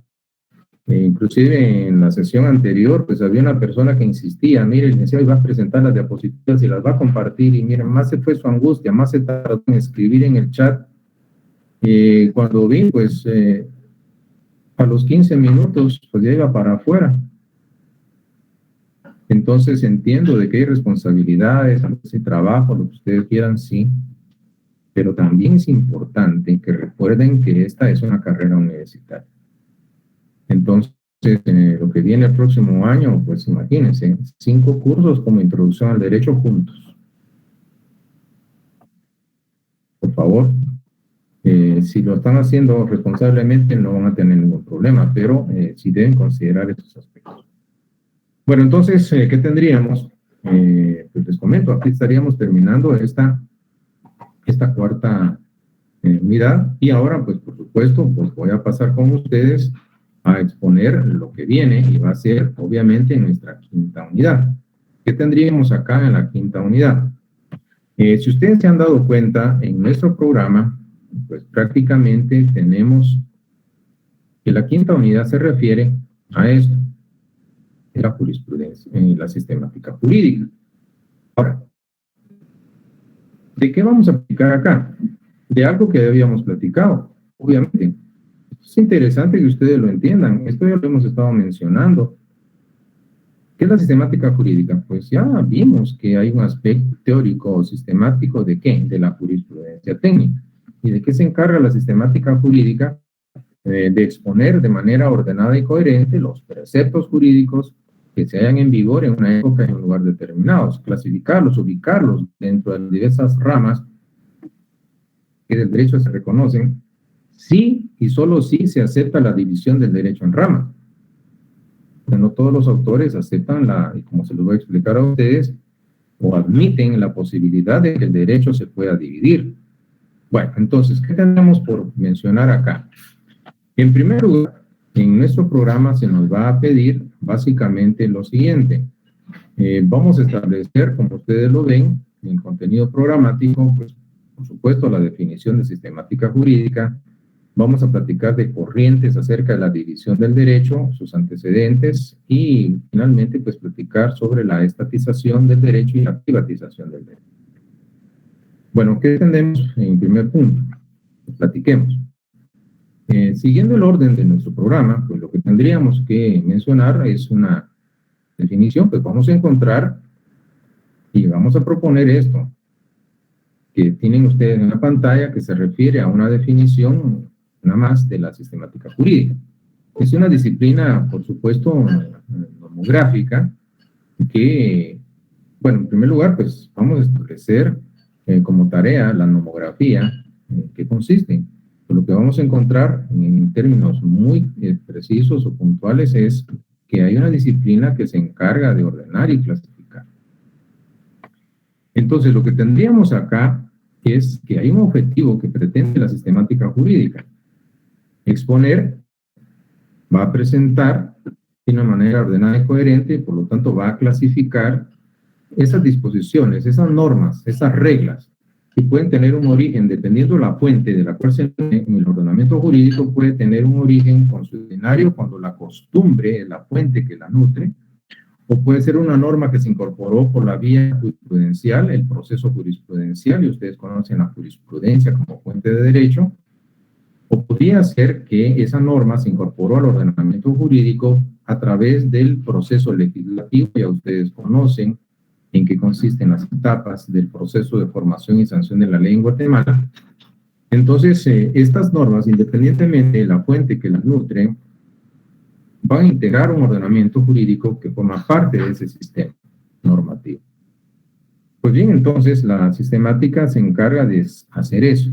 A: Inclusive en la sesión anterior, pues había una persona que insistía, mire, licenciado, iba a presentar las diapositivas y las va a compartir, y miren, más se fue su angustia, más se tardó en escribir en el chat. Cuando vi, pues, A los 15 minutos, pues ya iba para afuera. Entonces entiendo de que hay responsabilidades, hay trabajo, lo que ustedes quieran, sí, pero también es importante que recuerden que esta es una carrera universitaria. Entonces, lo que viene el próximo año, pues imagínense, 5 cursos como introducción al derecho juntos. Por favor, si lo están haciendo responsablemente no van a tener ningún problema, pero sí deben considerar estos aspectos. Bueno, entonces, ¿qué tendríamos? Pues les comento, aquí estaríamos terminando esta cuarta unidad y ahora, pues por supuesto, pues voy a pasar con ustedes a exponer lo que viene y va a ser, obviamente, nuestra quinta unidad. ¿Qué tendríamos acá en la quinta unidad? Si ustedes se han dado cuenta, en nuestro programa, pues prácticamente tenemos que la quinta unidad se refiere a esto, la jurisprudencia, la sistemática jurídica. Ahora, ¿de qué vamos a aplicar acá? De algo que habíamos platicado, obviamente. Es interesante que ustedes lo entiendan. Esto ya lo hemos estado mencionando. ¿Qué es la sistemática jurídica? Pues ya vimos que hay un aspecto teórico o sistemático de qué? De la jurisprudencia técnica. ¿Y de qué se encarga la sistemática jurídica? De exponer de manera ordenada y coherente los preceptos jurídicos que se hallan en vigor en una época y en un lugar determinados, clasificarlos, ubicarlos dentro de las diversas ramas que del derecho se reconocen, sí y solo si se acepta la división del derecho en ramas. Pero no todos los autores aceptan y como se los voy a explicar a ustedes, o admiten la posibilidad de que el derecho se pueda dividir. Bueno, entonces, ¿qué tenemos por mencionar acá? En primer lugar, en nuestro programa se nos va a pedir básicamente lo siguiente. Vamos a establecer, como ustedes lo ven, en el contenido programático, pues, por supuesto, la definición de sistemática jurídica. Vamos a platicar de corrientes acerca de la división del derecho, sus antecedentes y, finalmente, pues, platicar sobre la estatización del derecho y la privatización del derecho. Bueno, ¿qué tenemos en primer punto? Platiquemos. Siguiendo el orden de nuestro programa, pues lo que tendríamos que mencionar es una definición, pues vamos a encontrar y vamos a proponer esto, que tienen ustedes en la pantalla, que se refiere a una definición, nada más, de la sistemática jurídica. Es una disciplina, por supuesto, nomográfica, que, bueno, en primer lugar, pues vamos a establecer como tarea la nomografía, que consiste. Lo que vamos a encontrar en términos muy precisos o puntuales es que hay una disciplina que se encarga de ordenar y clasificar. Entonces, lo que tendríamos acá es que hay un objetivo que pretende la sistemática jurídica. Exponer, va a presentar de una manera ordenada y coherente, por lo tanto va a clasificar esas disposiciones, esas normas, esas reglas, que pueden tener un origen, dependiendo de la fuente de la cual se en el ordenamiento jurídico, puede tener un origen consuetudinario cuando la costumbre es la fuente que la nutre, o puede ser una norma que se incorporó por la vía jurisprudencial, el proceso jurisprudencial, y ustedes conocen la jurisprudencia como fuente de derecho, o podría ser que esa norma se incorporó al ordenamiento jurídico a través del proceso legislativo, ya ustedes conocen en qué consisten las etapas del proceso de formación y sanción de la ley en Guatemala. Entonces, estas normas, independientemente de la fuente que las nutre, van a integrar un ordenamiento jurídico que forma parte de ese sistema normativo. Pues bien, entonces, la sistemática se encarga de hacer eso,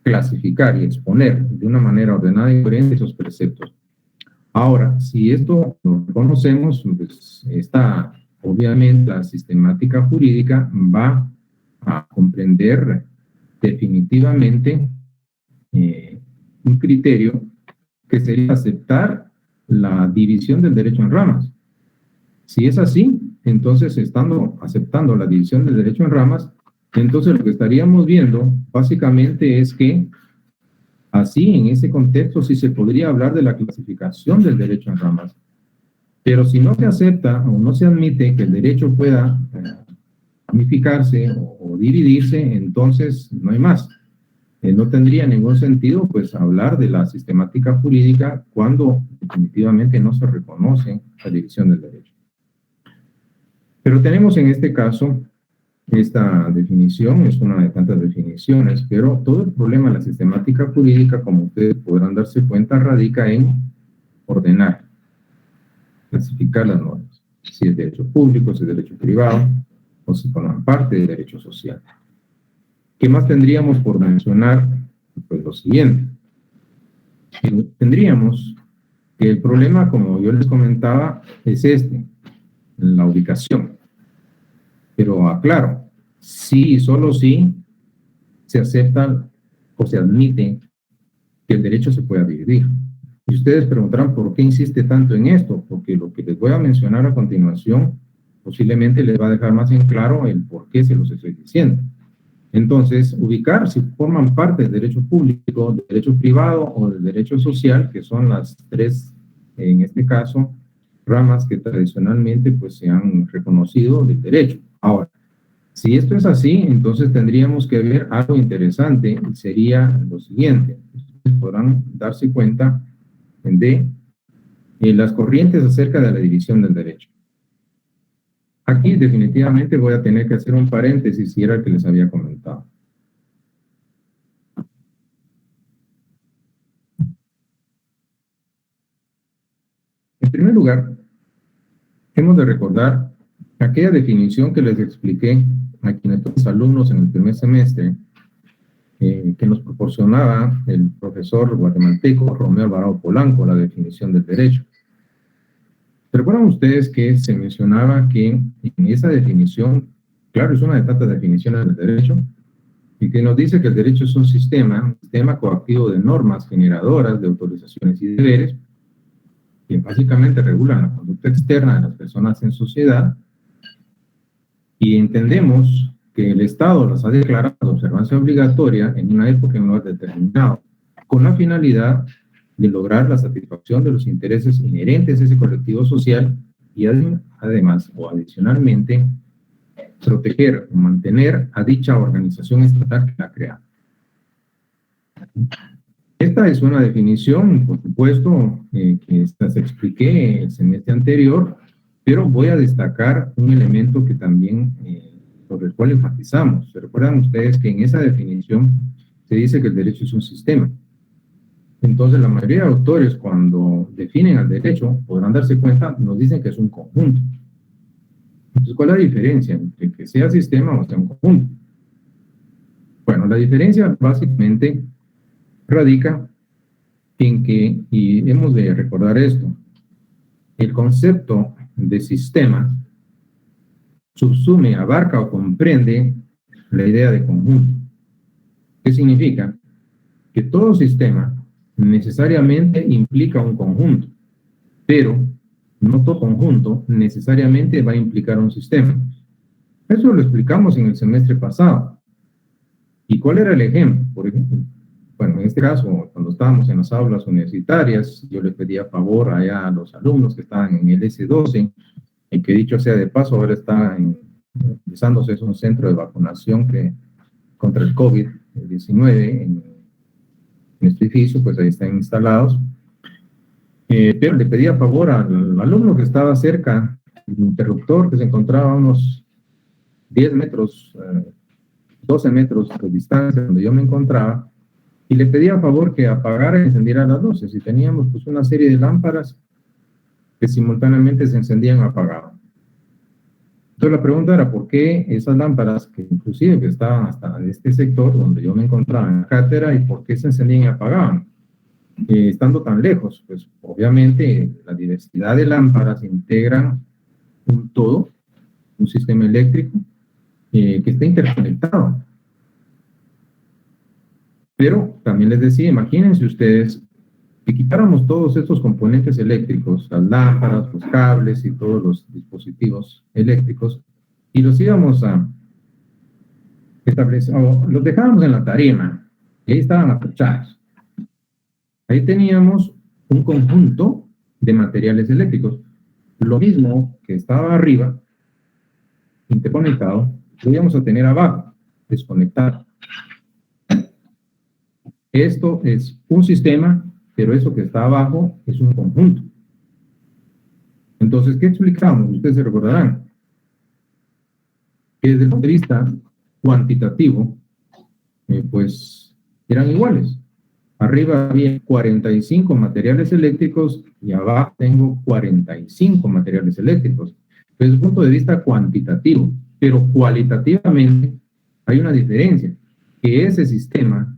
A: clasificar y exponer de una manera ordenada y coherente esos preceptos. Ahora, si esto lo conocemos, pues obviamente la sistemática jurídica va a comprender definitivamente un criterio que sería aceptar la división del derecho en ramas. Si es así, entonces aceptando la división del derecho en ramas, entonces lo que estaríamos viendo básicamente es que así, en ese contexto, sí se podría hablar de la clasificación del derecho en ramas. Pero si no se acepta o no se admite que el derecho pueda ramificarse o dividirse, entonces no hay más. no tendría ningún sentido pues hablar de la sistemática jurídica cuando definitivamente no se reconoce la división del derecho. Pero tenemos en este caso esta definición, es una de tantas definiciones, pero todo el problema de la sistemática jurídica, como ustedes podrán darse cuenta, radica en ordenar, clasificar las normas, si es derecho público, si es derecho privado, o si forman parte del derecho social. ¿Qué más tendríamos por mencionar? Pues lo siguiente. Tendríamos que el problema, como yo les comentaba, es la ubicación. Pero aclaro, sí y solo sí se acepta o se admite que el derecho se pueda dividir. Y ustedes preguntarán por qué insiste tanto en esto, porque lo que les voy a mencionar a continuación posiblemente les va a dejar más en claro el por qué se los estoy diciendo. Entonces, ubicar si forman parte del derecho público, del derecho privado o del derecho social, que son las tres, en este caso, ramas que tradicionalmente pues, se han reconocido del derecho. Ahora, si esto es así, entonces tendríamos que ver algo interesante, y sería lo siguiente. Ustedes podrán darse cuenta de las corrientes acerca de la división del derecho. Aquí definitivamente voy a tener que hacer un paréntesis, si era el que les había comentado. En primer lugar, hemos de recordar aquella definición que les expliqué a quienes fuimos alumnos en el primer semestre, que nos proporcionaba el profesor guatemalteco Romeo Alvarado Polanco, la definición del derecho. ¿Recuerdan ustedes que se mencionaba que en esa definición, claro, es una de tantas definiciones del derecho, y que nos dice que el derecho es un sistema coactivo de normas generadoras de autorizaciones y deberes, que básicamente regulan la conducta externa de las personas en sociedad, y entendemos que el Estado las ha declarado de observancia obligatoria en una época y un lugar determinado, con la finalidad de lograr la satisfacción de los intereses inherentes a ese colectivo social y además o adicionalmente proteger o mantener a dicha organización estatal que la crea. Esta es una definición, por supuesto, que se expliqué el semestre anterior, pero voy a destacar un elemento que también, sobre el cual enfatizamos. ¿Se recuerdan ustedes que en esa definición se dice que el derecho es un sistema? Entonces, la mayoría de autores, cuando definen al derecho, podrán darse cuenta, nos dicen que es un conjunto. Entonces, ¿cuál es la diferencia entre que sea sistema o sea un conjunto? Bueno, la diferencia básicamente radica en que, y hemos de recordar esto, el concepto de sistema subsume, abarca o comprende la idea de conjunto. ¿Qué significa? Que todo sistema necesariamente implica un conjunto, pero no todo conjunto necesariamente va a implicar un sistema. Eso lo explicamos en el semestre pasado. ¿Y cuál era el ejemplo? Por ejemplo, bueno, en este caso, cuando estábamos en las aulas universitarias, yo les pedía favor allá a los alumnos que estaban en el S12, y que dicho sea de paso, ahora está utilizándose, es un centro de vacunación contra el COVID-19 en este edificio, pues ahí están instalados. Pero le pedía favor al alumno que estaba cerca del interruptor, que se encontraba a unos 10 metros, 12 metros de distancia donde yo me encontraba, y le pedía a favor que apagara y encendiera las luces. Y teníamos pues una serie de lámparas que simultáneamente se encendían y apagaban. Entonces la pregunta era por qué esas lámparas, que inclusive que estaban hasta este sector donde yo me encontraba en la cátedra, y por qué se encendían y apagaban, estando tan lejos. Pues obviamente la diversidad de lámparas integran un todo, un sistema eléctrico que está interconectado. Pero también les decía, imagínense ustedes que quitáramos todos estos componentes eléctricos, las lámparas, los cables y todos los dispositivos eléctricos, y los íbamos a establecer, o los dejábamos en la tarima, y ahí estaban apachados. Ahí teníamos un conjunto de materiales eléctricos. Lo mismo que estaba arriba, interconectado, lo íbamos a tener abajo, desconectado. Esto es un sistema, pero eso que está abajo es un conjunto. Entonces, ¿qué explicamos? Ustedes se recordarán que desde el punto de vista cuantitativo, pues eran iguales. Arriba había 45 materiales eléctricos y abajo tengo 45 materiales eléctricos. Desde el punto de vista cuantitativo, pero cualitativamente hay una diferencia, que ese sistema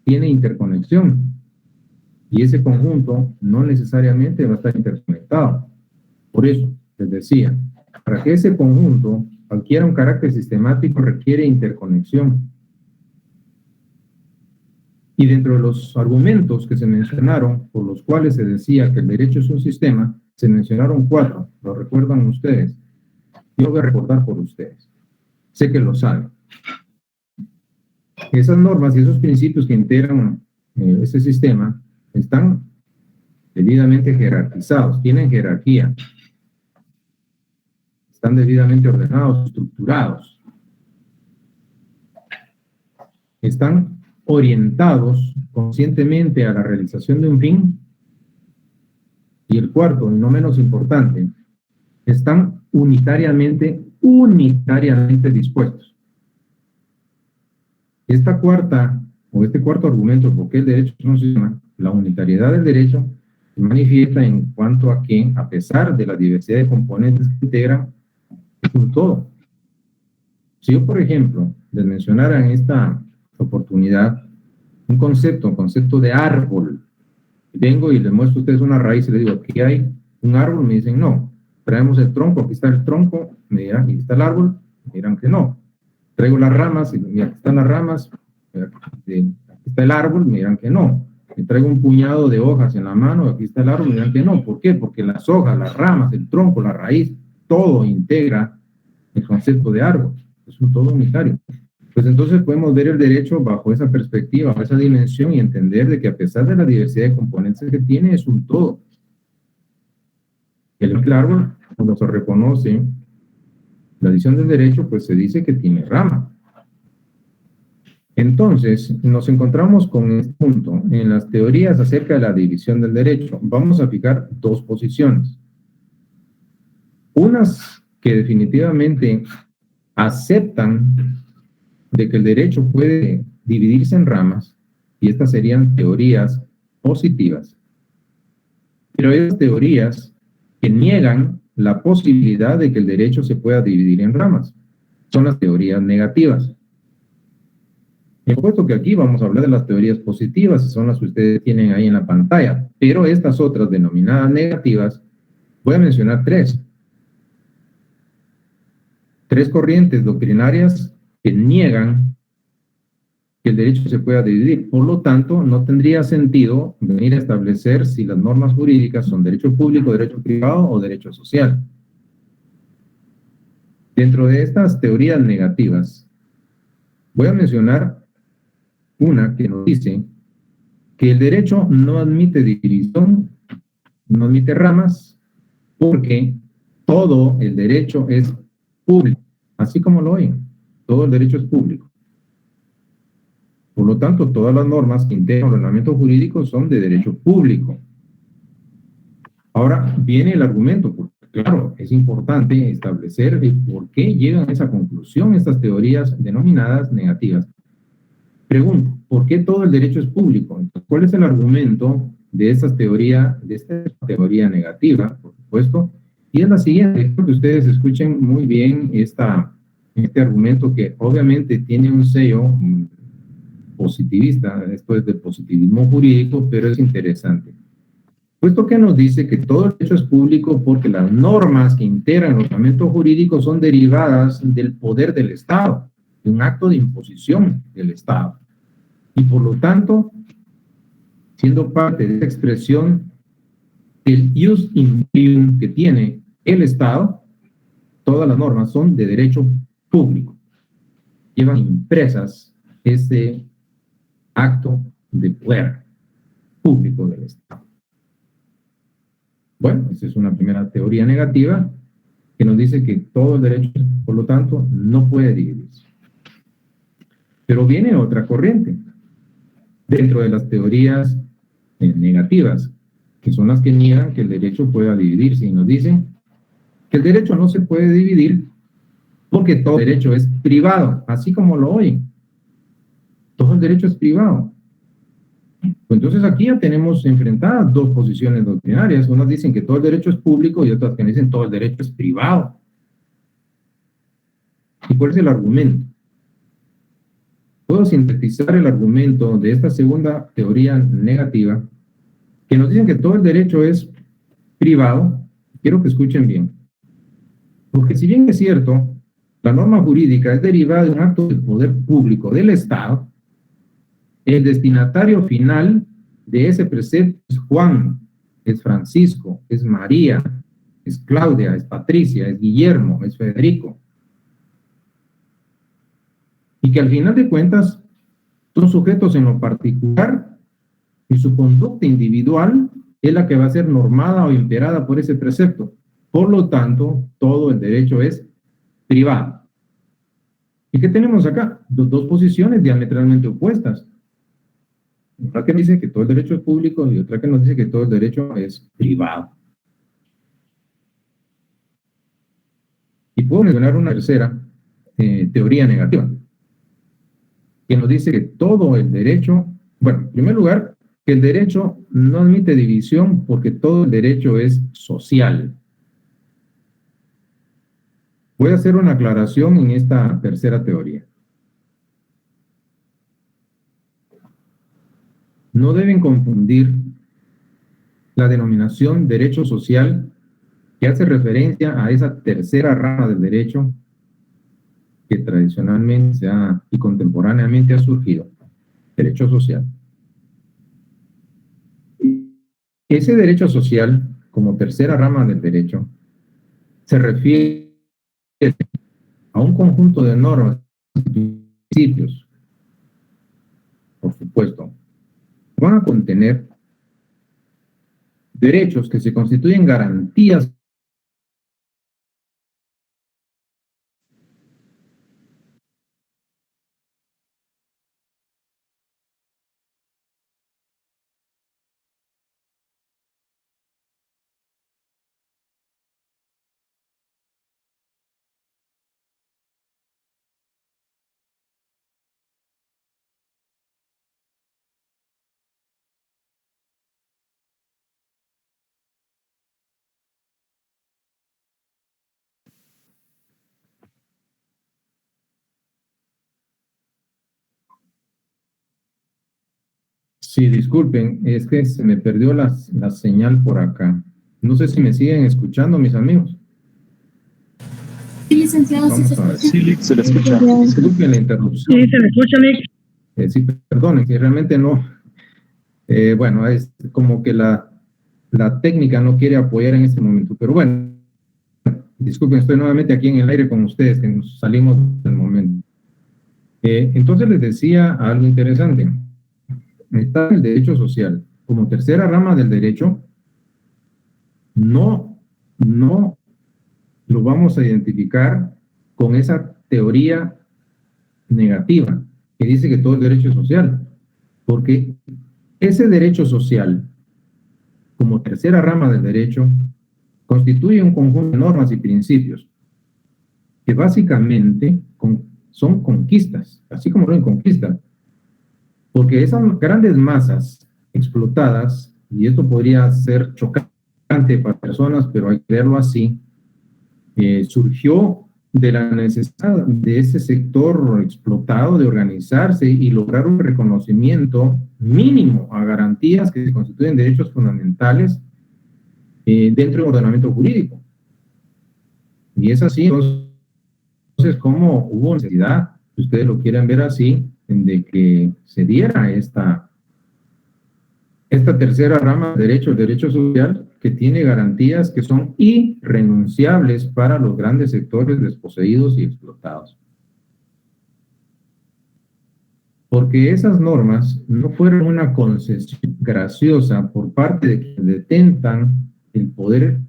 A: tiene interconexión y ese conjunto no necesariamente va a estar interconectado. Por eso, les decía, para que ese conjunto adquiera un carácter sistemático requiere interconexión. Y dentro de los argumentos que se mencionaron, por los cuales se decía que el derecho es un sistema, se mencionaron 4. ¿Lo recuerdan ustedes? Yo voy a recordar por ustedes. Sé que lo saben. Esas normas y esos principios que integran ese sistema están debidamente jerarquizados, tienen jerarquía, están debidamente ordenados, estructurados, están orientados conscientemente a la realización de un fin. Y el cuarto, y no menos importante, están unitariamente dispuestos. Esta cuarta, o este cuarto argumento, porque el derecho es un sistema, la unitariedad del derecho se manifiesta en cuanto a que, a pesar de la diversidad de componentes que integran, es un todo. Si yo, por ejemplo, les mencionara en esta oportunidad un concepto de árbol, vengo y les muestro a ustedes una raíz y les digo, aquí hay un árbol, me dicen no. Traemos el tronco, aquí está el tronco, me dirán, aquí está el árbol, me dirán que no. Traigo las ramas, y mira, aquí están las ramas, aquí está el árbol, me dirán que no. Me traigo un puñado de hojas en la mano, aquí está el árbol, me dirán que no. ¿Por qué? Porque las hojas, las ramas, el tronco, la raíz, todo integra el concepto de árbol. Es un todo unitario. Pues entonces podemos ver el derecho bajo esa perspectiva, bajo esa dimensión y entender de que a pesar de la diversidad de componentes que tiene, es un todo. El árbol, cuando se reconoce la división del derecho, pues se dice que tiene rama. Entonces, nos encontramos con este punto en las teorías acerca de la división del derecho. Vamos a fijar 2 posiciones. Unas que definitivamente aceptan de que el derecho puede dividirse en ramas, y estas serían teorías positivas. Pero hay teorías que niegan la posibilidad de que el derecho se pueda dividir en ramas. Son las teorías negativas. He puesto que aquí vamos a hablar de las teorías positivas, que son las que ustedes tienen ahí en la pantalla, pero estas otras denominadas negativas, voy a mencionar 3. 3 corrientes doctrinarias que niegan que el derecho se pueda dividir. Por lo tanto, no tendría sentido venir a establecer si las normas jurídicas son derecho público, derecho privado o derecho social. Dentro de estas teorías negativas, voy a mencionar una que nos dice que el derecho no admite división, no admite ramas, porque todo el derecho es público, así como lo oyen, todo el derecho es público. Por lo tanto, todas las normas que integran el ordenamiento jurídico son de derecho público. Ahora viene el argumento, porque claro, es importante establecer por qué llegan a esa conclusión estas teorías denominadas negativas. Pregunto, ¿por qué todo el derecho es público? Entonces, ¿cuál es el argumento de esta teoría negativa, por supuesto? Y es la siguiente, quiero que ustedes escuchen muy bien este argumento que obviamente tiene un sello positivista, esto es de positivismo jurídico, pero es interesante. Puesto que nos dice que todo el derecho es público porque las normas que integran el ordenamiento jurídico son derivadas del poder del Estado, de un acto de imposición del Estado. Y por lo tanto, siendo parte de esta expresión del ius imperium que tiene el Estado, todas las normas son de derecho público. Llevan impresas ese acto de poder público del Estado. Bueno, esa es una primera teoría negativa que nos dice que todo el derecho, por lo tanto, no puede dividirse. Pero viene otra corriente. dentro de las teorías negativas, que son las que niegan que el derecho pueda dividirse y nos dicen que el derecho no se puede dividir porque todo derecho es privado, así como lo oyen. Todo el derecho es privado. Pues entonces aquí ya tenemos enfrentadas dos posiciones doctrinarias. Unas dicen que todo el derecho es público y otras que dicen todo el derecho es privado. ¿Y cuál es el argumento? Puedo sintetizar el argumento de esta segunda teoría negativa, que nos dicen que todo el derecho es privado. Quiero que escuchen bien. Porque si bien es cierto, la norma jurídica es derivada de un acto del poder público del Estado, el destinatario final de ese precepto es Juan, es Francisco, es María, es Claudia, es Patricia, es Guillermo, es Federico. Y que al final de cuentas son sujetos en lo particular y su conducta individual es la que va a ser normada o imperada por ese precepto. Por lo tanto, todo el derecho es privado. ¿Y qué tenemos acá? Dos posiciones diametralmente opuestas. Una que dice que todo el derecho es público y otra que nos dice que todo el derecho es privado. Y puedo mencionar una tercera teoría negativa, que nos dice que todo el derecho, bueno, en primer lugar, que el derecho no admite división porque todo el derecho es social. Voy a hacer una aclaración en esta tercera teoría. No deben confundir la denominación derecho social, que hace referencia a esa tercera rama del derecho que tradicionalmente y contemporáneamente ha surgido, derecho social. Ese derecho social, como tercera rama del derecho, se refiere a un conjunto de normas y principios, por supuesto, van a contener derechos que se constituyen garantías Sí, disculpen, es que se me perdió la señal por acá. No sé si me siguen escuchando, mis amigos.
B: Sí, licenciado, sí se escucha.
C: Sí, se le escucha.
A: Disculpen la interrupción.
B: Sí, se le escucha, Nick.
A: Sí, perdonen, que realmente no. Bueno, es como que la técnica no quiere apoyar en este momento. Pero bueno, disculpen, estoy nuevamente aquí en el aire con ustedes, que nos salimos del momento. Entonces les decía algo interesante. Está el derecho social. Como tercera rama del derecho, no lo vamos a identificar con esa teoría negativa que dice que todo el derecho es social, porque ese derecho social, como tercera rama del derecho, constituye un conjunto de normas y principios que básicamente son conquistas, así como lo en conquista, porque esas grandes masas explotadas, y esto podría ser chocante para personas, pero hay que verlo así, surgió de la necesidad de ese sector explotado de organizarse y lograr un reconocimiento mínimo a garantías que se constituyen derechos fundamentales dentro del ordenamiento jurídico. Y es así, entonces, como hubo necesidad, si ustedes lo quieren ver así, de que se diera esta tercera rama de derecho, el derecho social, que tiene garantías que son irrenunciables para los grandes sectores desposeídos y explotados. Porque esas normas no fueron una concesión graciosa por parte de quienes detentan el poder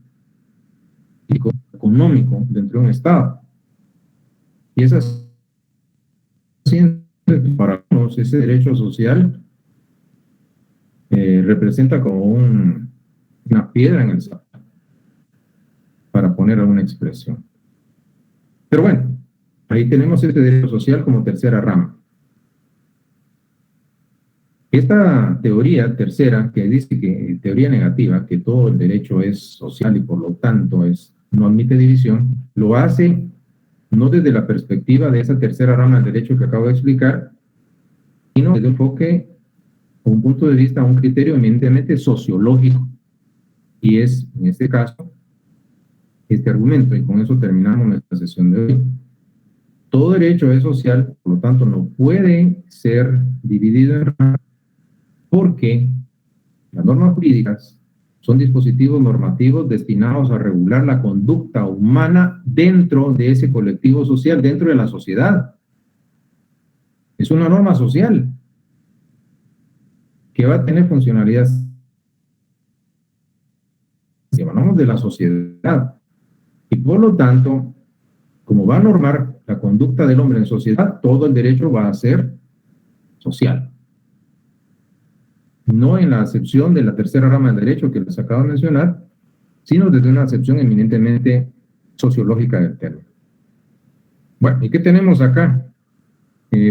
A: económico dentro de un Estado. Y esas, para nosotros, ese derecho social representa como una piedra en el zapato, para poner alguna expresión. Pero bueno, ahí tenemos este derecho social como tercera rama. Esta teoría tercera, que dice que, teoría negativa, que todo el derecho es social y por lo tanto no admite división, lo hace no desde la perspectiva de esa tercera rama del derecho que acabo de explicar, sino desde un enfoque, un punto de vista, un criterio eminentemente sociológico. Y es, en este caso, este argumento, y con eso terminamos nuestra sesión de hoy. Todo derecho es social, por lo tanto no puede ser dividido en ramas, porque las normas jurídicas son dispositivos normativos destinados a regular la conducta humana dentro de ese colectivo social, dentro de la sociedad. Es una norma social que va a tener funcionalidades, si hablamos de la sociedad, y por lo tanto, como va a normar la conducta del hombre en sociedad, todo el derecho va a ser social. No en la acepción de la tercera rama del derecho que les acabo de mencionar, sino desde una acepción eminentemente sociológica del término. Bueno, ¿y qué tenemos acá?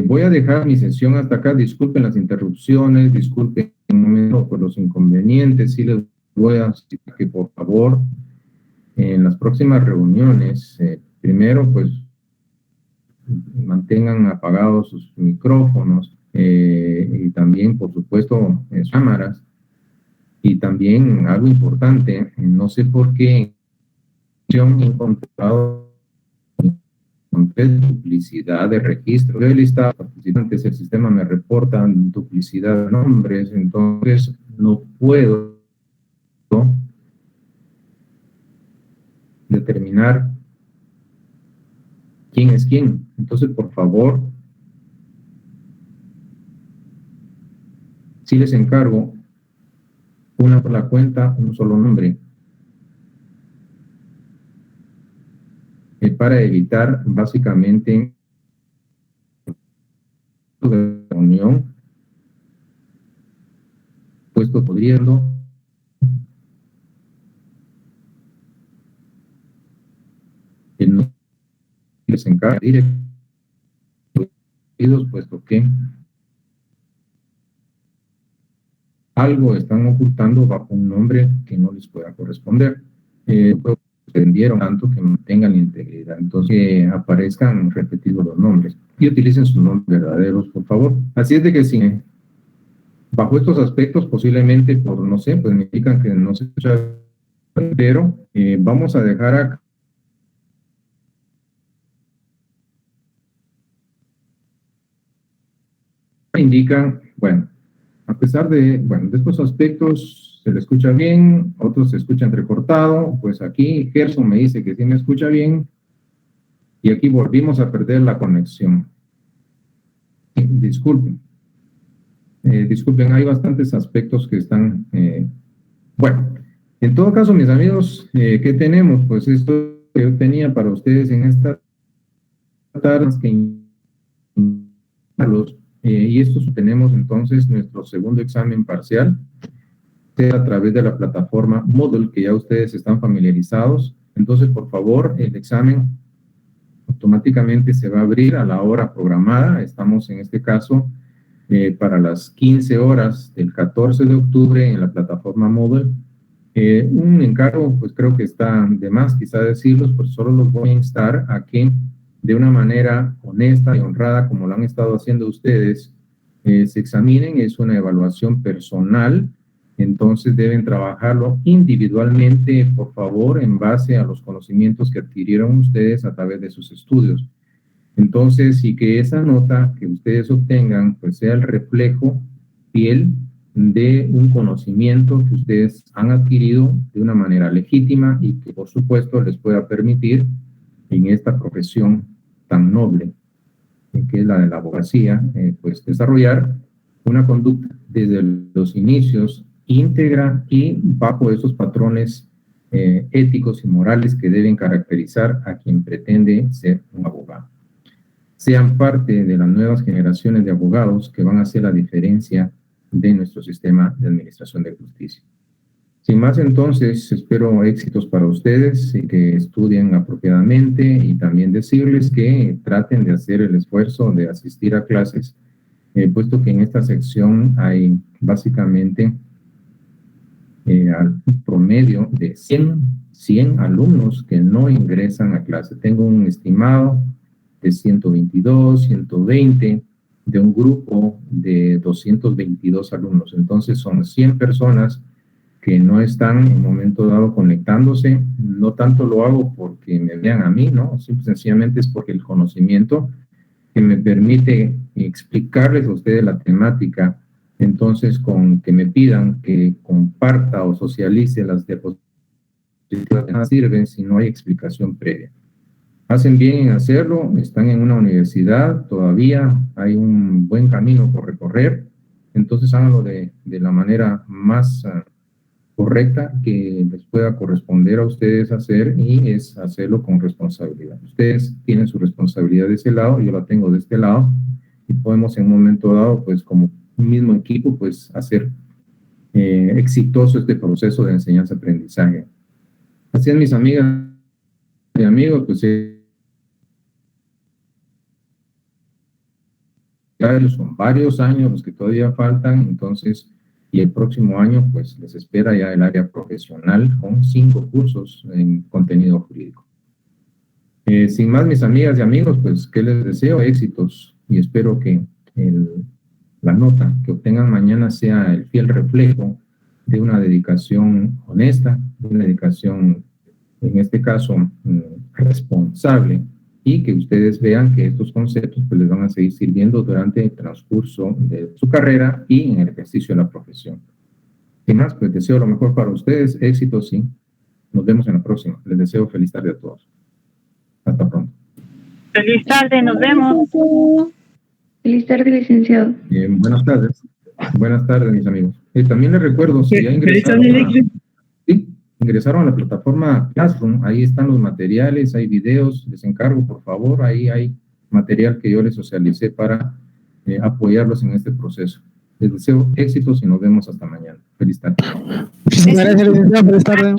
A: Voy a dejar mi sesión hasta acá. Disculpen las interrupciones, disculpen un momento por los inconvenientes. Sí les voy a decir que por favor, en las próximas reuniones, primero pues mantengan apagados sus micrófonos y también, por supuesto, sus cámaras. Y también algo importante, no sé por qué he encontrado duplicidad de registro de lista de participantes, el sistema me reporta duplicidad de nombres, entonces no puedo determinar quién es quién. Entonces, por favor, si les encargo una sola cuenta, un solo nombre, para evitar básicamente la reunión, puesto pudiendo que no les encarga directos, puesto que algo están ocultando bajo un nombre que no les pueda corresponder. Pretendieron tanto que mantengan la integridad, entonces que aparezcan repetidos los nombres y utilicen sus nombres verdaderos, por favor. Así es de que si bajo estos aspectos posiblemente por, no sé, pues me indican que no se escucha, pero vamos a dejar acá indican, bueno, a pesar de, bueno, de estos aspectos se le escucha bien, otros se escucha entrecortado, pues aquí Gerson me dice que sí me escucha bien, y aquí volvimos a perder la conexión. Disculpen. Disculpen, hay bastantes aspectos que están, bueno, en todo caso, mis amigos, ¿qué tenemos? Pues esto que yo tenía para ustedes en esta tarde, y esto tenemos entonces nuestro segundo examen parcial a través de la plataforma Moodle, que ya ustedes están familiarizados. Entonces, por favor, el examen automáticamente se va a abrir a la hora programada. Estamos en este caso para las 15 horas del 14 de octubre en la plataforma Moodle. Un encargo, pues creo que está de más quizá decirlos, pues solo los voy a instar a que de una manera honesta y honrada, como lo han estado haciendo ustedes, se examinen. Es una evaluación personal, entonces deben trabajarlo individualmente, por favor, en base a los conocimientos que adquirieron ustedes a través de sus estudios. Entonces, y que esa nota que ustedes obtengan, pues sea el reflejo fiel de un conocimiento que ustedes han adquirido de una manera legítima y que, por supuesto, les pueda permitir en esta profesión tan noble, que es la de la abogacía, pues desarrollar una conducta desde los inicios íntegra y bajo esos patrones éticos y morales que deben caracterizar a quien pretende ser un abogado. Sean parte de las nuevas generaciones de abogados que van a hacer la diferencia de nuestro sistema de administración de justicia. Sin más, entonces, espero éxitos para ustedes y que estudien apropiadamente, y también decirles que traten de hacer el esfuerzo de asistir a clases, puesto que en esta sección hay básicamente al promedio de 100 alumnos que no ingresan a clase. Tengo un estimado de 122, 120 de un grupo de 222 alumnos. Entonces son 100 personas que no están en un momento dado conectándose. No tanto lo hago porque me vean a mí, ¿no? Simple, sencillamente es porque el conocimiento que me permite explicarles a ustedes la temática, entonces con que me pidan que comparta o socialice las diapositivas, no sirven si no hay explicación previa. Hacen bien en hacerlo, están en una universidad, todavía hay un buen camino por recorrer, entonces háganlo de la manera más correcta que les pueda corresponder a ustedes hacer, y es hacerlo con responsabilidad. Ustedes tienen su responsabilidad de ese lado, yo la tengo de este lado, y podemos en un momento dado, pues como un mismo equipo, pues hacer exitoso este proceso de enseñanza-aprendizaje. Así es, mis amigas y amigos, pues son varios años los que todavía faltan, entonces, y el próximo año, pues, les espera ya el área profesional con 5 cursos en contenido jurídico. Sin más, mis amigas y amigos, pues, ¿qué les deseo? Éxitos, y espero que la nota que obtengan mañana sea el fiel reflejo de una dedicación honesta, de una dedicación, en este caso, responsable, y que ustedes vean que estos conceptos pues les van a seguir sirviendo durante el transcurso de su carrera y en el ejercicio de la profesión. Sin más, pues deseo lo mejor para ustedes, éxitos, sí. Nos vemos en la próxima. Les deseo feliz tarde a todos. Hasta pronto.
C: Feliz tarde, nos vemos.
D: Feliz tarde, licenciado.
A: Bien, buenas tardes. Buenas tardes, mis amigos. También les recuerdo, si ya ingresaron a la plataforma Classroom, ahí están los materiales, hay videos, les encargo, por favor, ahí hay material que yo les socialicé para apoyarlos en este proceso. Les deseo éxitos y nos vemos hasta mañana. Feliz tarde.
E: Muchísimas gracias, licenciado. Feliz tarde.